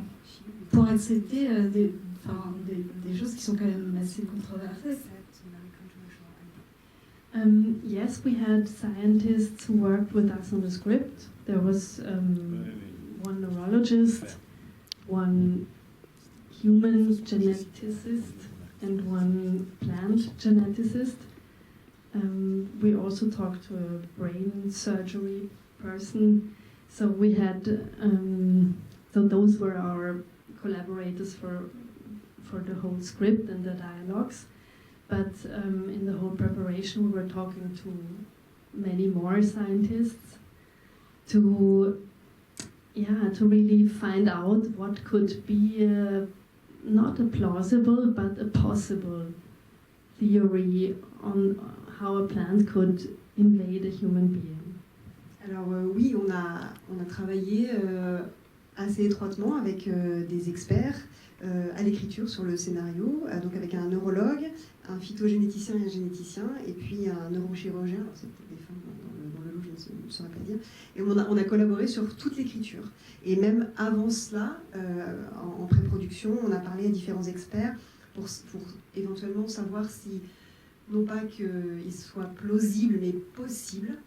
pour accepter des choses qui sont quand même assez controversées. Yes, we had scientists who worked with us on the script. There was one neurologist, one human geneticist, and one plant geneticist. We also talked to a brain surgery person. So we had, so those were our collaborators for the whole script and the dialogues. But in the whole preparation, we were talking to many more scientists to really find out what could be not a plausible, but a possible theory on how a plant could invade a human being. Alors oui, on a travaillé assez étroitement avec des experts à l'écriture sur le scénario, donc avec un neurologue, un phytogénéticien et un généticien, et puis un neurochirurgien, alors c'est peut-être des femmes dans le lot, je ne saurais pas dire, et on a collaboré sur toute l'écriture. Et même avant cela, en pré-production, on a parlé à différents experts pour éventuellement savoir si, non pas qu'il soit plausible, mais possible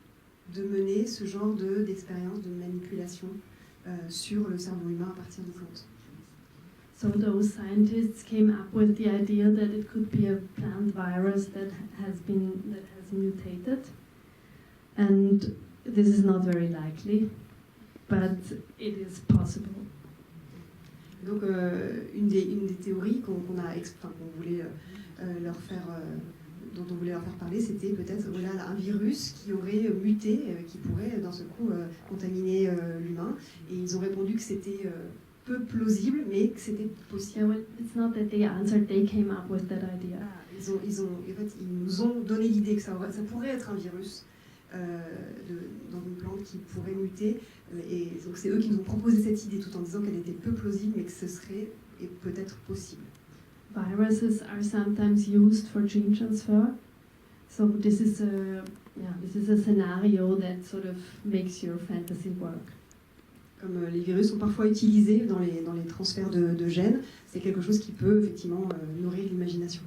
de mener ce genre d'expérience de manipulation sur le cerveau humain à partir de plantes. So those scientists came up with the idea that it could be a plant virus that has mutated, and this is not very likely, but it is possible. Donc une des théories qu'on voulait leur faire dont on voulait leur faire parler, c'était peut-être un virus qui aurait muté, qui pourrait d'un seul coup contaminer l'humain. Et ils ont répondu que c'était peu plausible, mais que c'était possible. Yeah, well, it's not that they answered, they came up with that idea. Ils nous ont donné l'idée que ça pourrait être un virus dans une plante qui pourrait muter. Et donc c'est eux qui nous ont proposé cette idée tout en disant qu'elle était peu plausible, mais que ce serait peut-être possible. Viruses are sometimes used for gene transfer. So this is a scenario that sort of makes your fantasy work. Comme les virus sont parfois utilisés dans les transferts de gènes, c'est quelque chose qui peut effectivement nourrir l'imagination.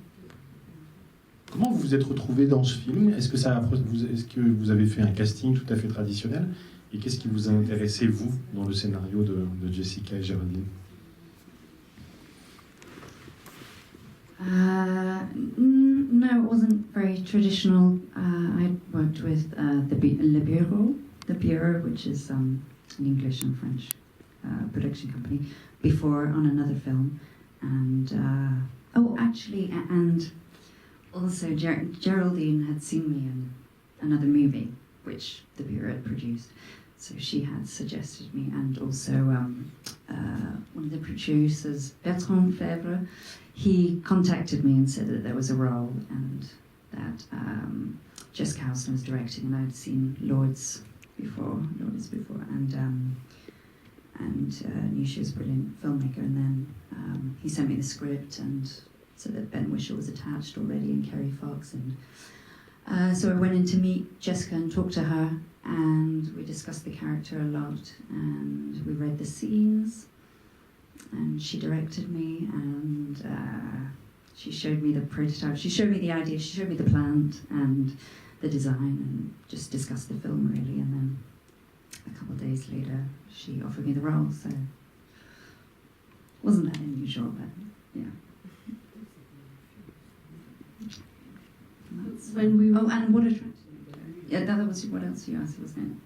Comment vous vous êtes retrouvé dans ce film? Est-ce que vous avez fait un casting tout à fait traditionnel? Et qu'est-ce qui vous a intéressé, vous, dans le scénario de Jessica et Géraldine? No, it wasn't very traditional. I worked with the Bureau, which is an English and French production company, before on another film. And, and also Geraldine had seen me in another movie, which the Bureau had produced. So she had suggested me, and also one of the producers, Bertrand Fèvre, he contacted me and said that there was a role and that Jessica Housen was directing, and I'd seen Lords before, and knew she was a brilliant filmmaker. And then he sent me the script and said that Ben Whishaw was attached already and Kerry Fox, and so I went in to meet Jessica and talk to her, and we discussed the character a lot, and we read the scenes, and she directed me, and she showed me the prototype, she showed me the idea, she showed me the plan and the design, and just discussed the film really. And then a couple of days later she offered me the role, so wasn't that unusual, but yeah. When we and what attracted me? Yeah, that was what else you asked, wasn't it?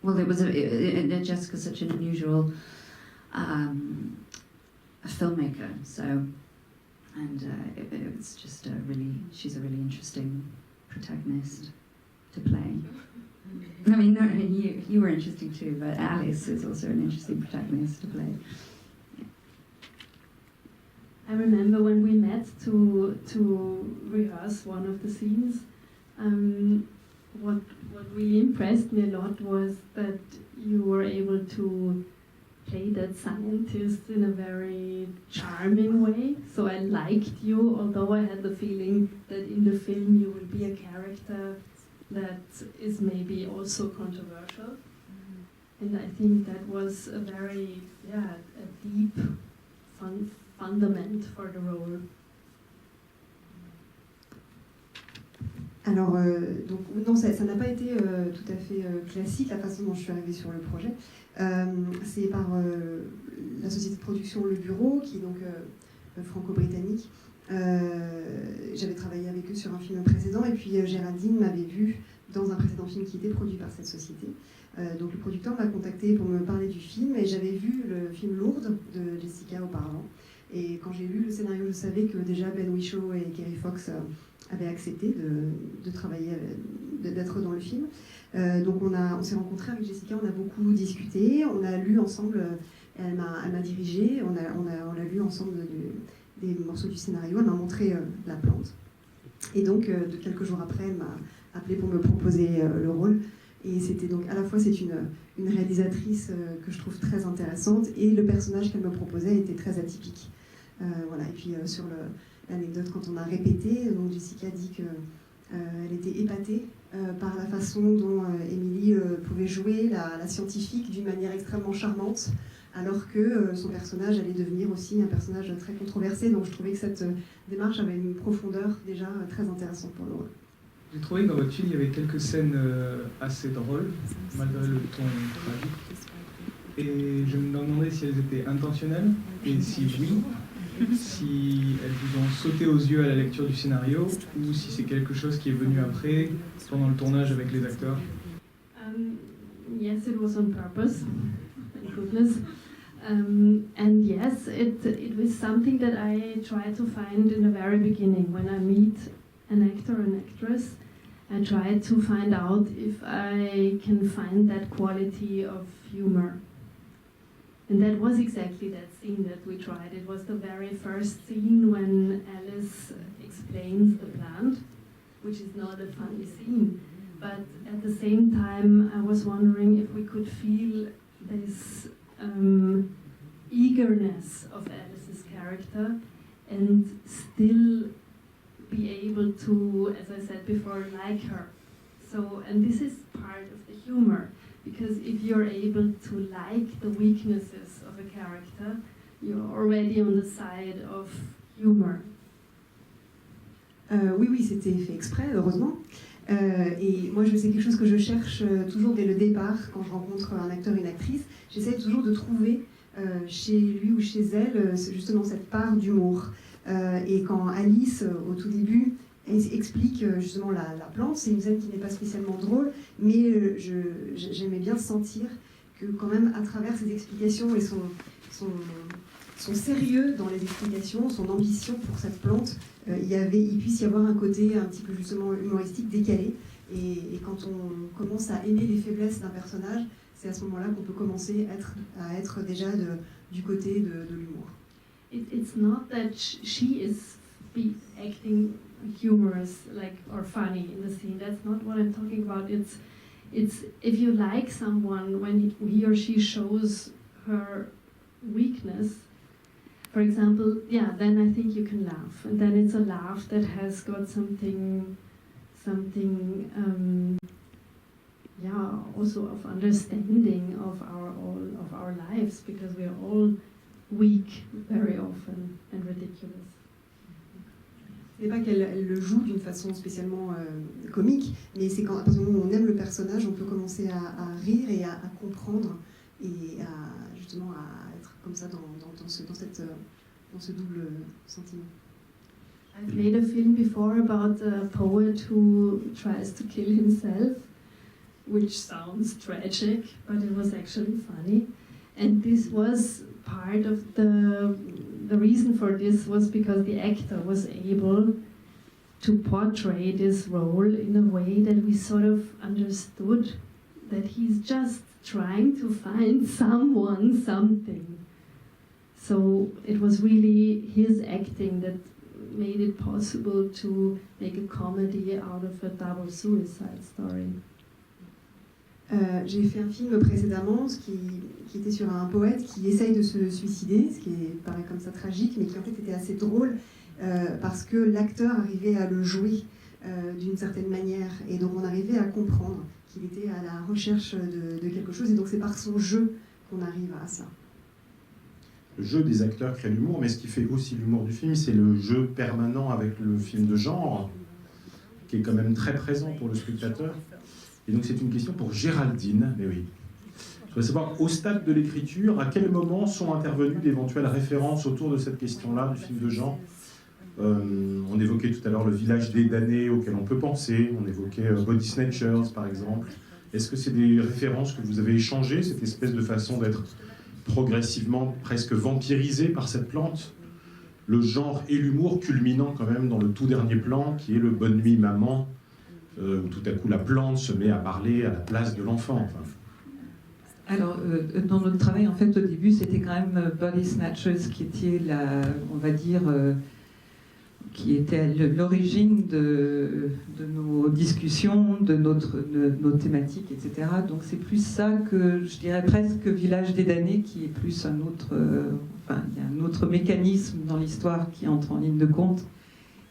Well, it was Jessica's such an unusual a filmmaker, so, and it was just she's a really interesting protagonist to play. I mean, no, you were interesting too, but Alice is also an interesting protagonist to play. I remember when we met to rehearse one of the scenes, what really impressed me a lot was that you were able to play that scientist in a very charming way. So I liked you, although I had the feeling that in the film you will be a character that is maybe also controversial. And I think that was a very, a deep fundament for the role. Alors, donc, non, ça n'a pas été tout à fait classique la façon dont je suis arrivée sur le projet. C'est par la société de production Le Bureau, qui est donc franco-britannique. J'avais travaillé avec eux sur un film précédent, et puis Géraldine m'avait vue dans un précédent film qui était produit par cette société. Donc le producteur m'a contacté pour me parler du film, et j'avais vu le film Lourdes de Jessica auparavant. Et quand j'ai lu le scénario, je savais que déjà Ben Whishaw et Kerry Fox avaient accepté de travailler, d'être dans le film. Donc on s'est rencontrés avec Jessica, on a beaucoup discuté, on a lu ensemble, elle m'a dirigé, on a lu ensemble des morceaux du scénario, elle m'a montré la plante. Et donc quelques jours après, elle m'a appelé pour me proposer le rôle. Et c'était donc à la fois c'est une réalisatrice que je trouve très intéressante, et le personnage qu'elle me proposait était très atypique. Voilà. Et puis sur l'anecdote, quand on a répété, donc Jessica dit qu'elle était épatée par la façon dont Émilie pouvait jouer la scientifique d'une manière extrêmement charmante, alors que son personnage allait devenir aussi un personnage très controversé. Donc je trouvais que cette démarche avait une profondeur déjà très intéressante pour le rôle. J'ai trouvé que dans votre film, il y avait quelques scènes assez drôles, malgré le ton tragique. Et je me demandais si elles étaient intentionnelles, et si oui, si elles vous ont sauté aux yeux à la lecture du scénario, ou si c'est quelque chose qui est venu après, pendant le tournage avec les acteurs. Yes, it was on purpose. Thank goodness. And yes, it was something that I try to find in the very beginning. When I meet an actor or an actress, I try to find out if I can find that quality of humor. And that was exactly that scene that we tried. It was the very first scene when Alice explains the plant, which is not a funny scene. But at the same time, I was wondering if we could feel this eagerness of Alice's character and still be able to, as I said before, like her. So, and this is part of the humor, because if you're able to like the weaknesses of a character, you're already on the side of humor. Oui, c'était fait exprès, heureusement. Et moi, c'est quelque chose que je cherche toujours dès le départ, quand je rencontre un acteur et une actrice. J'essaie toujours de trouver chez lui ou chez elle justement cette part d'humour. Et quand Alice, au tout début, explique justement la plante, c'est une scène qui n'est pas spécialement drôle, mais j'aimais bien sentir que quand même à travers ses explications et son sérieux dans les explications, son ambition pour cette plante, il puisse y avoir un côté un petit peu justement humoristique décalé. Et quand on commence à aimer les faiblesses d'un personnage, c'est à ce moment-là qu'on peut commencer à être déjà du côté de l'humour. It's not that she is acting humorous, or funny in the scene. That's not what I'm talking about. It's if you like someone when he or she shows her weakness, for example, then I think you can laugh, and then it's a laugh that has got something, also of understanding of our lives, because we are all weak very often and ridiculous. C'est pas qu'elle le joue d'une façon spécialement comique, mais c'est quand à partir du moment où on aime le personnage, on peut commencer à rire et à comprendre et justement à être comme ça dans ce double sentiment. I've made a film before about a poet who tries to kill himself, which sounds tragic, but it was actually funny. And this was part of the reason for this was because the actor was able to portray this role in a way that we sort of understood that he's just trying to find someone, something. So it was really his acting that made it possible to make a comedy out of a double suicide story. J'ai fait un film précédemment qui était sur un poète qui essaye de se suicider, ce qui paraît comme ça tragique, mais qui en fait était assez drôle parce que l'acteur arrivait à le jouer d'une certaine manière, et donc on arrivait à comprendre qu'il était à la recherche de quelque chose, et donc c'est par son jeu qu'on arrive à ça. Le jeu des acteurs crée l'humour, mais ce qui fait aussi l'humour du film, c'est le jeu permanent avec le film de genre, qui est quand même très présent pour le spectateur. Et donc c'est une question pour Géraldine, mais oui. Je voudrais savoir, au stade de l'écriture, à quel moment sont intervenues d'éventuelles références autour de cette question-là, du film de genre. On évoquait tout à l'heure le village des damnés auquel on peut penser, on évoquait Body Snatchers par exemple. Est-ce que c'est des références que vous avez échangées, cette espèce de façon d'être progressivement presque vampirisé par cette plante, le genre et l'humour culminant quand même dans le tout dernier plan qui est le Bonne nuit maman, où tout à coup la plante se met à parler à la place de l'enfant. Enfin. Alors, dans notre travail, en fait, au début, c'était quand même Body Snatchers qui était on va dire, qui était l'origine de nos discussions, de nos thématiques, etc. Donc c'est plus ça que, je dirais presque Village des damnés, qui est plus un autre... il y a un autre mécanisme dans l'histoire qui entre en ligne de compte,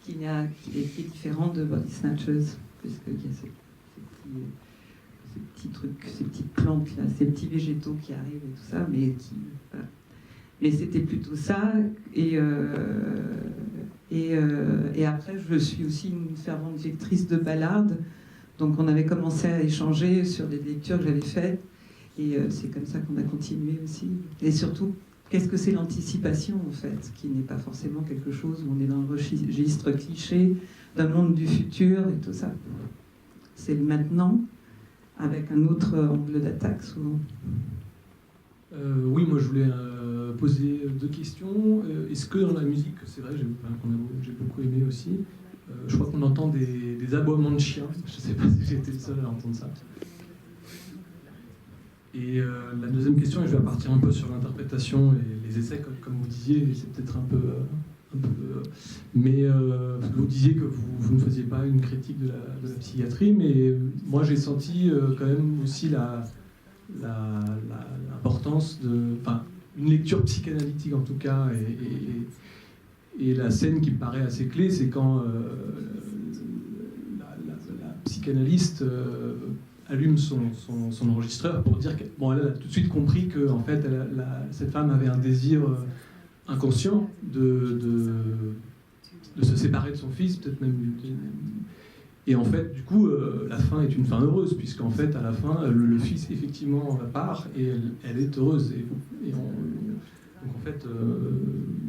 qui est différent de Body Snatchers, puisqu'il y a ces petits trucs, ces petites plantes, là, ces petits végétaux qui arrivent et tout ça, mais voilà. Mais c'était plutôt ça, et après, je suis aussi une fervente lectrice de ballades, donc on avait commencé à échanger sur des lectures que j'avais faites, et c'est comme ça qu'on a continué aussi. Et surtout, qu'est-ce que c'est l'anticipation, en fait, qui n'est pas forcément quelque chose où on est dans le registre cliché d'un monde du futur et tout ça. C'est le maintenant, avec un autre angle d'attaque, souvent. Oui, moi je voulais poser deux questions. Est-ce que dans la musique, c'est vrai, j'ai beaucoup aimé aussi, je crois qu'on entend des aboiements de chiens, je ne sais pas si j'ai été le seul à entendre ça. Et la deuxième question, et je vais partir un peu sur l'interprétation et les essais, comme vous disiez, c'est peut-être un peu mais vous disiez que vous ne faisiez pas une critique de la psychiatrie, mais moi j'ai senti quand même aussi l'importance une lecture psychanalytique en tout cas, et la scène qui me paraît assez clé, c'est quand la psychanalyste allume son enregistreur pour dire qu'elle a tout de suite compris que en fait, cette femme avait un désir inconscient de se séparer de son fils, peut-être même. Et en fait, du coup, la fin est une fin heureuse, puisqu'en fait, à la fin, le fils effectivement part et elle est heureuse. Et En fait,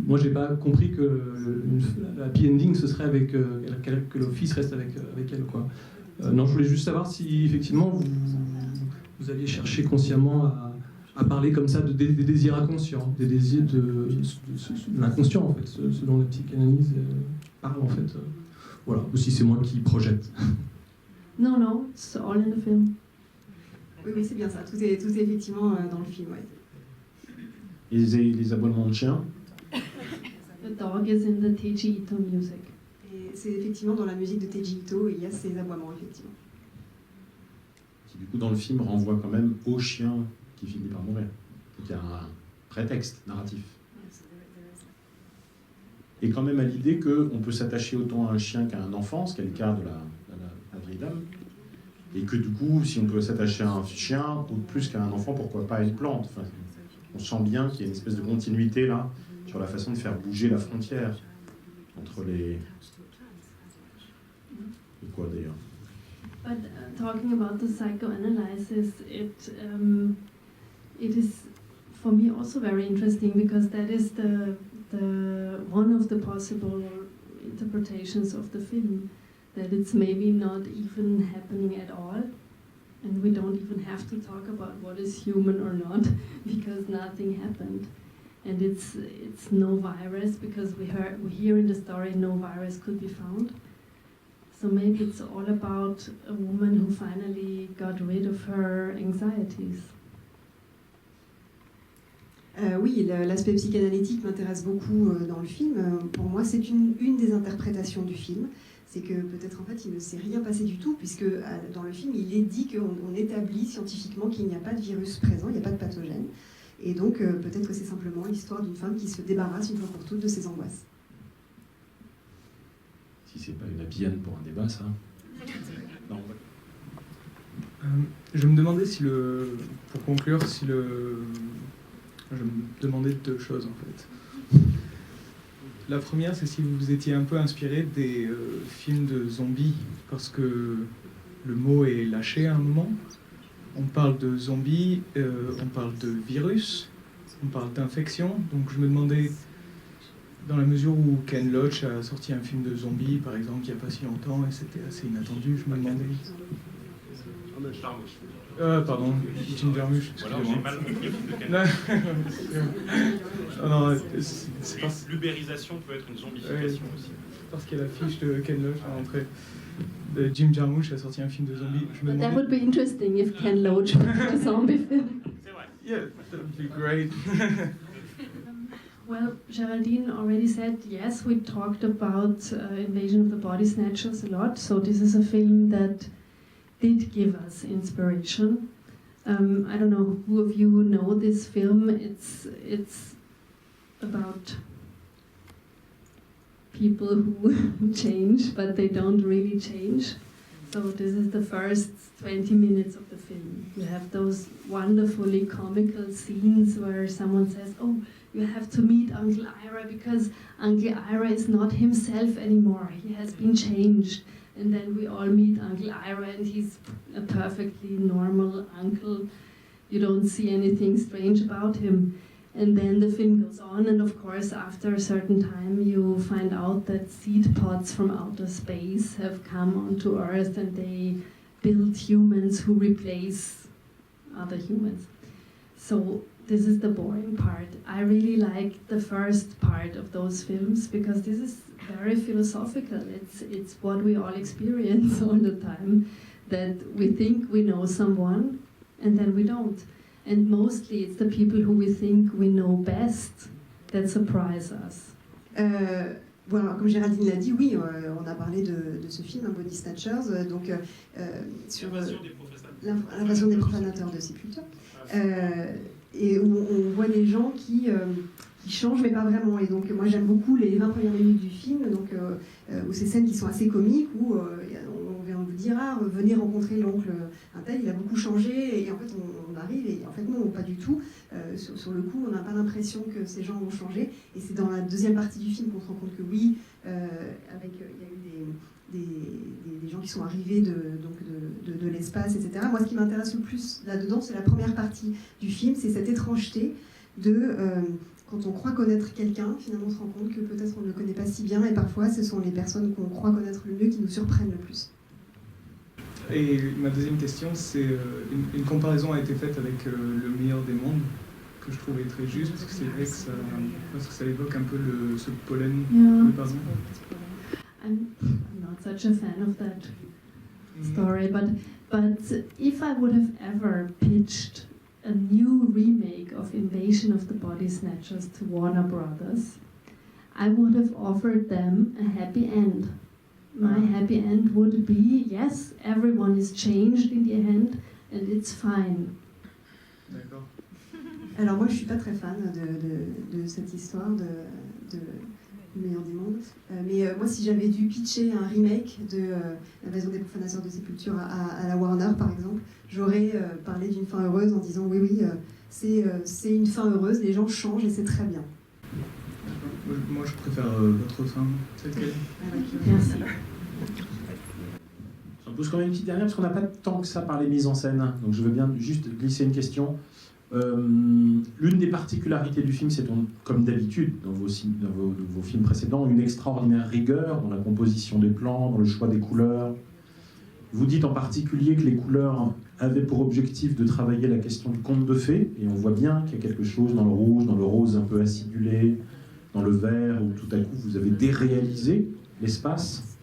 moi, j'ai pas compris que la happy ending, ce serait avec que le fils reste avec elle, quoi. Non, je voulais juste savoir si effectivement vous alliez chercher consciemment à parler comme ça des désirs inconscients, des désirs de l'inconscient, en fait, ce dont la psychanalyse parle, en fait. Voilà, ou si c'est moi qui projette. No, no, it's all in the film. Oui, c'est bien ça. Tout est effectivement dans le film. Ouais. Et les aboiements de chiens? The dog is in the Teiji Ito music. Et c'est effectivement dans la musique de Teiji Ito, il y a ces aboiements, effectivement. Qui, du coup, dans le film, renvoie quand même au chien qui finit par mourir. Donc il y a un prétexte narratif. Et quand même à l'idée qu'on peut s'attacher autant à un chien qu'à un enfant, ce qui est le cas de la vieille dame. Et que du coup, si on peut s'attacher à un chien, ou plus qu'à un enfant, pourquoi pas à une plante? Enfin, on sent bien qu'il y a une espèce de continuité là, sur la façon de faire bouger la frontière entre les... Et quoi d'ailleurs? But talking about the psychoanalysis, it is for me also very interesting because that is the one of the possible interpretations of the film, that it's maybe not even happening at all, and we don't even have to talk about what is human or not because nothing happened, and it's no virus because we hear in the story no virus could be found. So maybe it's all about a woman who finally got rid of her anxieties. Oui, l'aspect psychanalytique m'intéresse beaucoup dans le film. Pour moi, c'est une des interprétations du film. C'est que peut-être en fait il ne s'est rien passé du tout, puisque dans le film il est dit qu'on établit scientifiquement qu'il n'y a pas de virus présent, il n'y a pas de pathogène. Et donc peut-être que c'est simplement l'histoire d'une femme qui se débarrasse une fois pour toutes de ses angoisses. Si c'est pas une happy end pour un débat, ça. Non. Je me demandais pour conclure, je me demandais deux choses en fait. La première, c'est si vous vous étiez un peu inspiré des films de zombies, parce que le mot est lâché à un moment. On parle de zombies, on parle de virus, on parle d'infection. Donc je me demandais, dans la mesure où Ken Loach a sorti un film de zombies, par exemple, il n'y a pas si longtemps, et c'était assez inattendu, je me demandais... pardon, Jim Jarmusch, excusez-moi. J'ai mal compris le film de Ken Loach. L'ubérisation peut être une zombification aussi. Parce qu'il y a l'affiche de Ken Loach à l'entrée. Jim Jarmusch a sorti un film de zombies. That would be interesting if Ken Loach made a zombie film. C'est vrai. Yeah, that would be great. Well, Geraldine already said, yes, we talked about Invasion of the Body Snatchers a lot, so this is a film that did give us inspiration. I don't know who of you know this film. It's about people who change, but they don't really change. So this is the first 20 minutes of the film. You have those wonderfully comical scenes where someone says, oh, you have to meet Uncle Ira because Uncle Ira is not himself anymore. He has been changed. And then we all meet Uncle Ira and he's a perfectly normal uncle. You don't see anything strange about him. And then the film goes on, and of course after a certain time you find out that seed pods from outer space have come onto Earth and they build humans who replace other humans. So this is the boring part. I really like the first part of those films because this is very philosophical. It's what we all experience all the time, that we think we know someone and then we don't. And mostly it's the people who we think we know best that surprise us. Voilà, comme Géraldine l'a dit, oui, on a parlé de ce film, Body Snatchers, sur l'invasion des profanateurs de sépultures, et où on voit des gens qui changent mais pas vraiment. Et donc moi j'aime beaucoup les 20 premières minutes du film, donc, où ces scènes qui sont assez comiques, où on vient vous dire venez rencontrer l'oncle un tel, il a beaucoup changé, et en fait on arrive et en fait non, pas du tout. Sur le coup on n'a pas l'impression que ces gens ont changé, et c'est dans la deuxième partie du film qu'on se rend compte que oui, il y a eu des gens qui sont arrivés de l'espace, etc. Moi ce qui m'intéresse le plus là-dedans, c'est la première partie du film, c'est cette étrangeté de quand on croit connaître quelqu'un, finalement on se rend compte que peut-être on ne le connaît pas si bien, et parfois ce sont les personnes qu'on croit connaître le mieux qui nous surprennent le plus. Et ma deuxième question, c'est une comparaison a été faite avec Le meilleur des mondes, que je trouvais très juste, parce que c'est vrai que ça évoque un peu ce pollen. Yeah. Oui, pardon. I'm not such a fan of that story, but if I would have ever pitched a new remake of Invasion of the Body Snatchers to Warner Brothers, I would have offered them a happy end. My happy end would be, yes, everyone is changed in the end, and it's fine. D'accord. Alors moi je suis pas très fan de cette histoire de Le meilleur des mondes, mais moi si j'avais dû pitcher un remake de La Maison des profanateurs de sépulture à la Warner par exemple, j'aurais parlé d'une fin heureuse en disant oui, c'est une fin heureuse, les gens changent et c'est très bien. Moi je préfère votre fin, c'est lequel? Merci. J'en pose quand même une petite dernière parce qu'on n'a pas tant que ça par les mises en scène, donc je veux bien juste glisser une question. L'une des particularités du film, c'est comme d'habitude dans vos films précédents, une extraordinaire rigueur dans la composition des plans, dans le choix des couleurs. Vous dites en particulier que les couleurs avaient pour objectif de travailler la question du conte de fées, et on voit bien qu'il y a quelque chose dans le rouge, dans le rose un peu acidulé, dans le vert, où tout à coup vous avez déréalisé l'espace.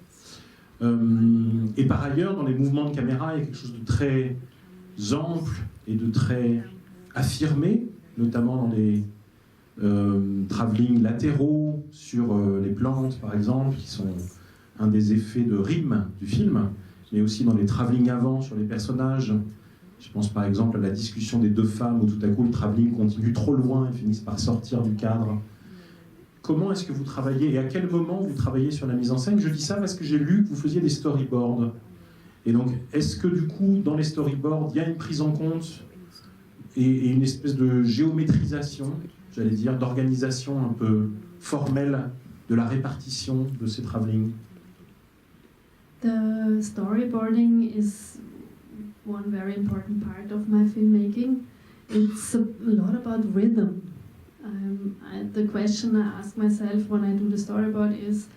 Et par ailleurs, dans les mouvements de caméra, il y a quelque chose de très ample et de très affirmé, notamment dans les travelling latéraux sur les plantes, par exemple, qui sont un des effets de rime du film, mais aussi dans les travelling avant sur les personnages. Je pense par exemple à la discussion des deux femmes où tout à coup le travelling continue trop loin et finissent par sortir du cadre. Comment est-ce que vous travaillez et à quel moment vous travaillez sur la mise en scène? Je dis ça parce que j'ai lu que vous faisiez des storyboards. Et donc, est-ce que du coup, dans les storyboards, il y a une prise en compte et une espèce de géométrisation, j'allais dire, d'organisation un peu formelle de la répartition de ces travelling? The storyboarding is one very important part of my filmmaking. It's a lot about rhythm. The question I ask myself when I do the storyboard is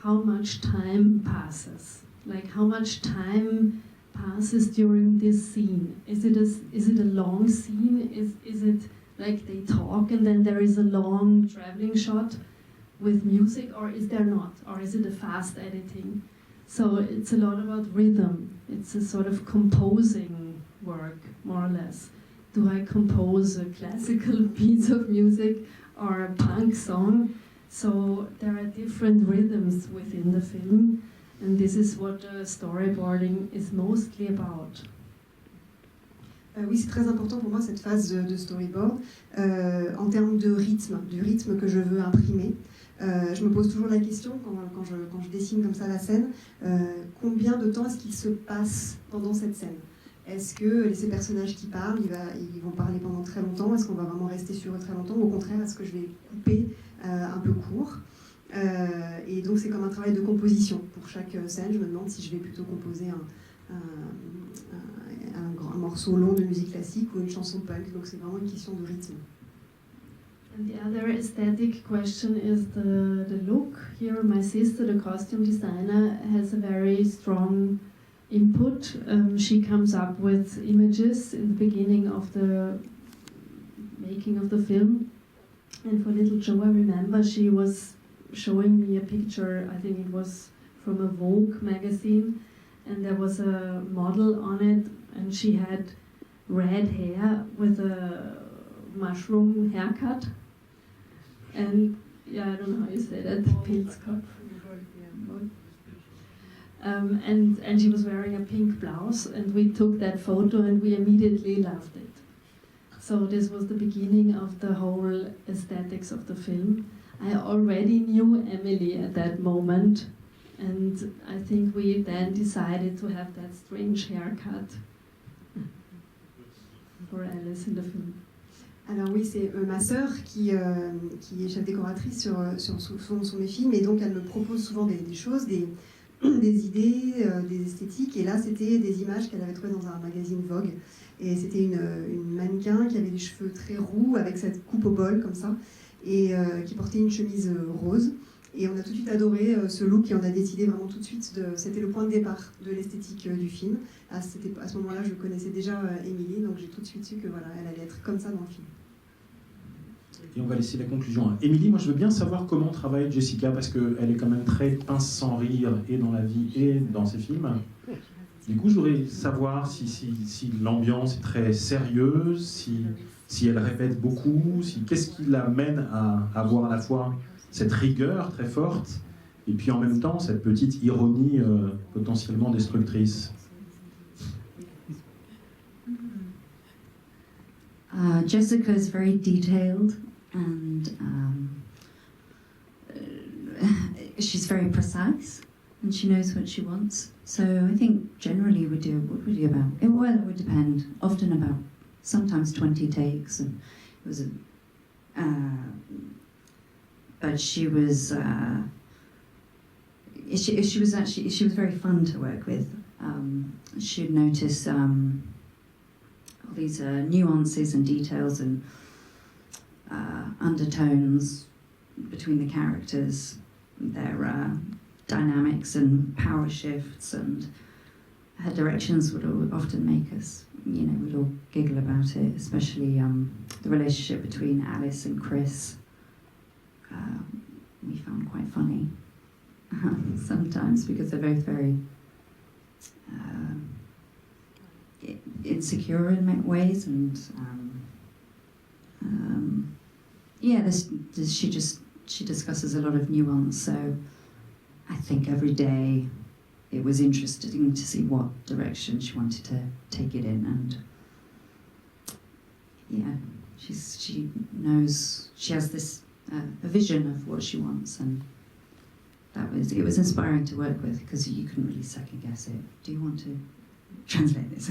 how much time passes? Like how much time passes during this scene? Is it a long scene? Is it like they talk and then there is a long traveling shot with music, or is there not? Or is it a fast editing? So it's a lot about rhythm. It's a sort of composing work, more or less. Do I compose a classical piece of music or a punk song? So there are different rhythms within the film, and this is what storyboarding is mostly about. Oui, c'est très important pour moi cette phase de storyboard en termes de rythme, du rythme que je veux imprimer. Je me pose toujours la question quand je dessine comme ça la scène, combien de temps est-ce qu'il se passe pendant cette scène? Est-ce que ces personnages qui parlent, ils vont parler pendant très longtemps? Est-ce qu'on va vraiment rester sur eux très longtemps? Ou au contraire, est-ce que je vais couper un peu court? Et donc c'est comme un travail de composition. Pour chaque scène, je me demande si je vais plutôt composer un morceau long de musique classique ou une chanson punk. Donc c'est vraiment une question de rythme. And the other aesthetic question is the look. Here, my sister, the costume designer, has a very strong input. She comes up with images in the beginning of the making of the film. And for Little Joe, I remember she was showing me a picture, I think it was from a Vogue magazine, and there was a model on it, and she had red hair with a mushroom haircut. And yeah, I don't know how you say that, Pilzkopf. And she was wearing a pink blouse, and we took that photo and we immediately loved it. So this was the beginning of the whole aesthetics of the film. I already knew Emily at that moment, and I think we then decided to have that strange haircut for Alice in the film. Alors oui, c'est ma sœur qui est chef décoratrice sur mes films, et donc elle me propose souvent des choses, des idées, des esthétiques, et là c'était des images qu'elle avait trouvées dans un magazine Vogue, et c'était une mannequin qui avait des cheveux très roux avec cette coupe au bol comme ça, et qui portait une chemise rose. Et on a tout de suite adoré ce look et on a décidé vraiment tout de suite, c'était le point de départ de l'esthétique du film. À ce moment-là, je connaissais déjà Émilie, donc j'ai tout de suite su que voilà, elle allait être comme ça dans le film. Et on va laisser la conclusion à Émilie. Moi, je veux bien savoir comment travaille Jessica, parce qu'elle est quand même très pince sans rire, et dans la vie, et dans ses films. Du coup, je voudrais savoir si l'ambiance est très sérieuse, si elle répète beaucoup, qu'est-ce qui l'amène à avoir à la fois cette rigueur très forte, et puis en même temps cette petite ironie potentiellement destructrice. Jessica is very detailed and she's very precise and she knows what she wants. So I think generally what would we do about it? Well, it would depend. Often about sometimes 20 takes, and it was but she was she was very fun to work with. She'd notice all these nuances and details and undertones between the characters, their dynamics and power shifts, and her directions would often make us, we'd all giggle about it, especially the relationship between Alice and Chris. We found quite funny sometimes because they're both very insecure in ways, and she discusses a lot of nuance. So I think every day it was interesting to see what direction she wanted to take it in, and she knows, she has this a vision of what she wants, and it was inspiring to work with because you couldn't really second guess it. Do you want to translate this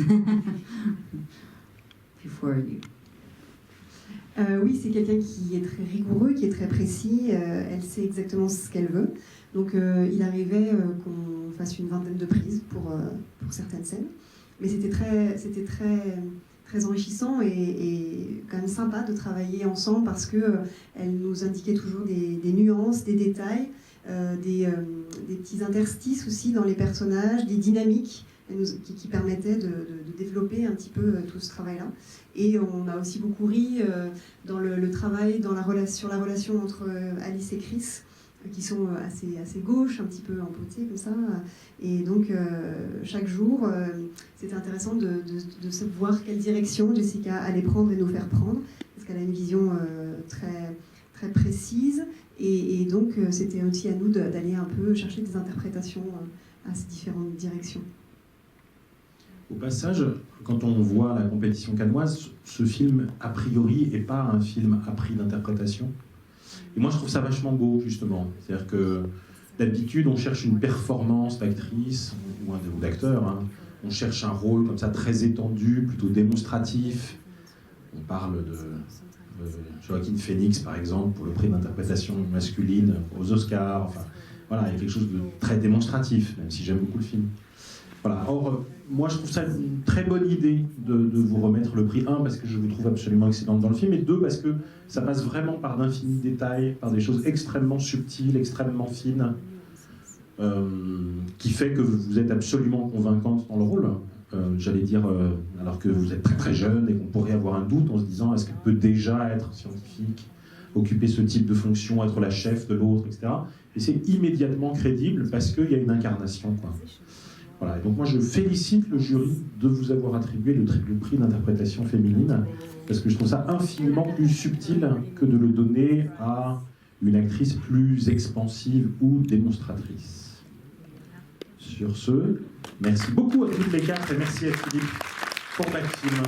before you? Oui, c'est quelqu'un qui est très rigoureux, qui est très précis. Elle sait exactement ce qu'elle veut. Donc il arrivait qu'on fasse une vingtaine de prises pour certaines scènes. Mais c'était très enrichissant et quand même sympa de travailler ensemble parce qu'elle nous indiquait toujours des nuances, des détails, des petits interstices aussi dans les personnages, des dynamiques qui permettaient de développer un petit peu tout ce travail-là. Et on a aussi beaucoup ri dans le travail, sur la relation entre Alice et Chris, qui sont assez gauches, un petit peu empotées comme ça. Et donc, chaque jour, c'était intéressant de voir quelle direction Jessica allait prendre et nous faire prendre, parce qu'elle a une vision très, très précise. Et donc, c'était aussi à nous d'aller un peu chercher des interprétations à ces différentes directions. Au passage, quand on voit la compétition cannoise, ce film, a priori, n'est pas un film à prix d'interprétation. Et moi, je trouve ça vachement beau, justement. C'est-à-dire que d'habitude, on cherche une performance d'actrice ou d'acteur. Hein. On cherche un rôle comme ça très étendu, plutôt démonstratif. On parle de Joaquin Phoenix, par exemple, pour le prix d'interprétation masculine aux Oscars. Enfin, voilà, il y a quelque chose de très démonstratif, même si j'aime beaucoup le film. Voilà. Or, moi, je trouve ça une très bonne idée de vous remettre le prix. 1, parce que je vous trouve absolument excellente dans le film, et 2, parce que ça passe vraiment par d'infinis détails, par des choses extrêmement subtiles, extrêmement fines, qui fait que vous êtes absolument convaincante dans le rôle. J'allais dire, alors que vous êtes très très jeune et qu'on pourrait avoir un doute en se disant est-ce qu'elle peut déjà être scientifique, occuper ce type de fonction, être la chef de l'autre, etc. Et c'est immédiatement crédible parce qu'il y a une incarnation, quoi. Voilà, et donc moi je félicite le jury de vous avoir attribué le prix d'interprétation féminine, parce que je trouve ça infiniment plus subtil que de le donner à une actrice plus expansive ou démonstratrice. Sur ce, merci beaucoup à toutes les quatre et merci à Philippe pour Maxime.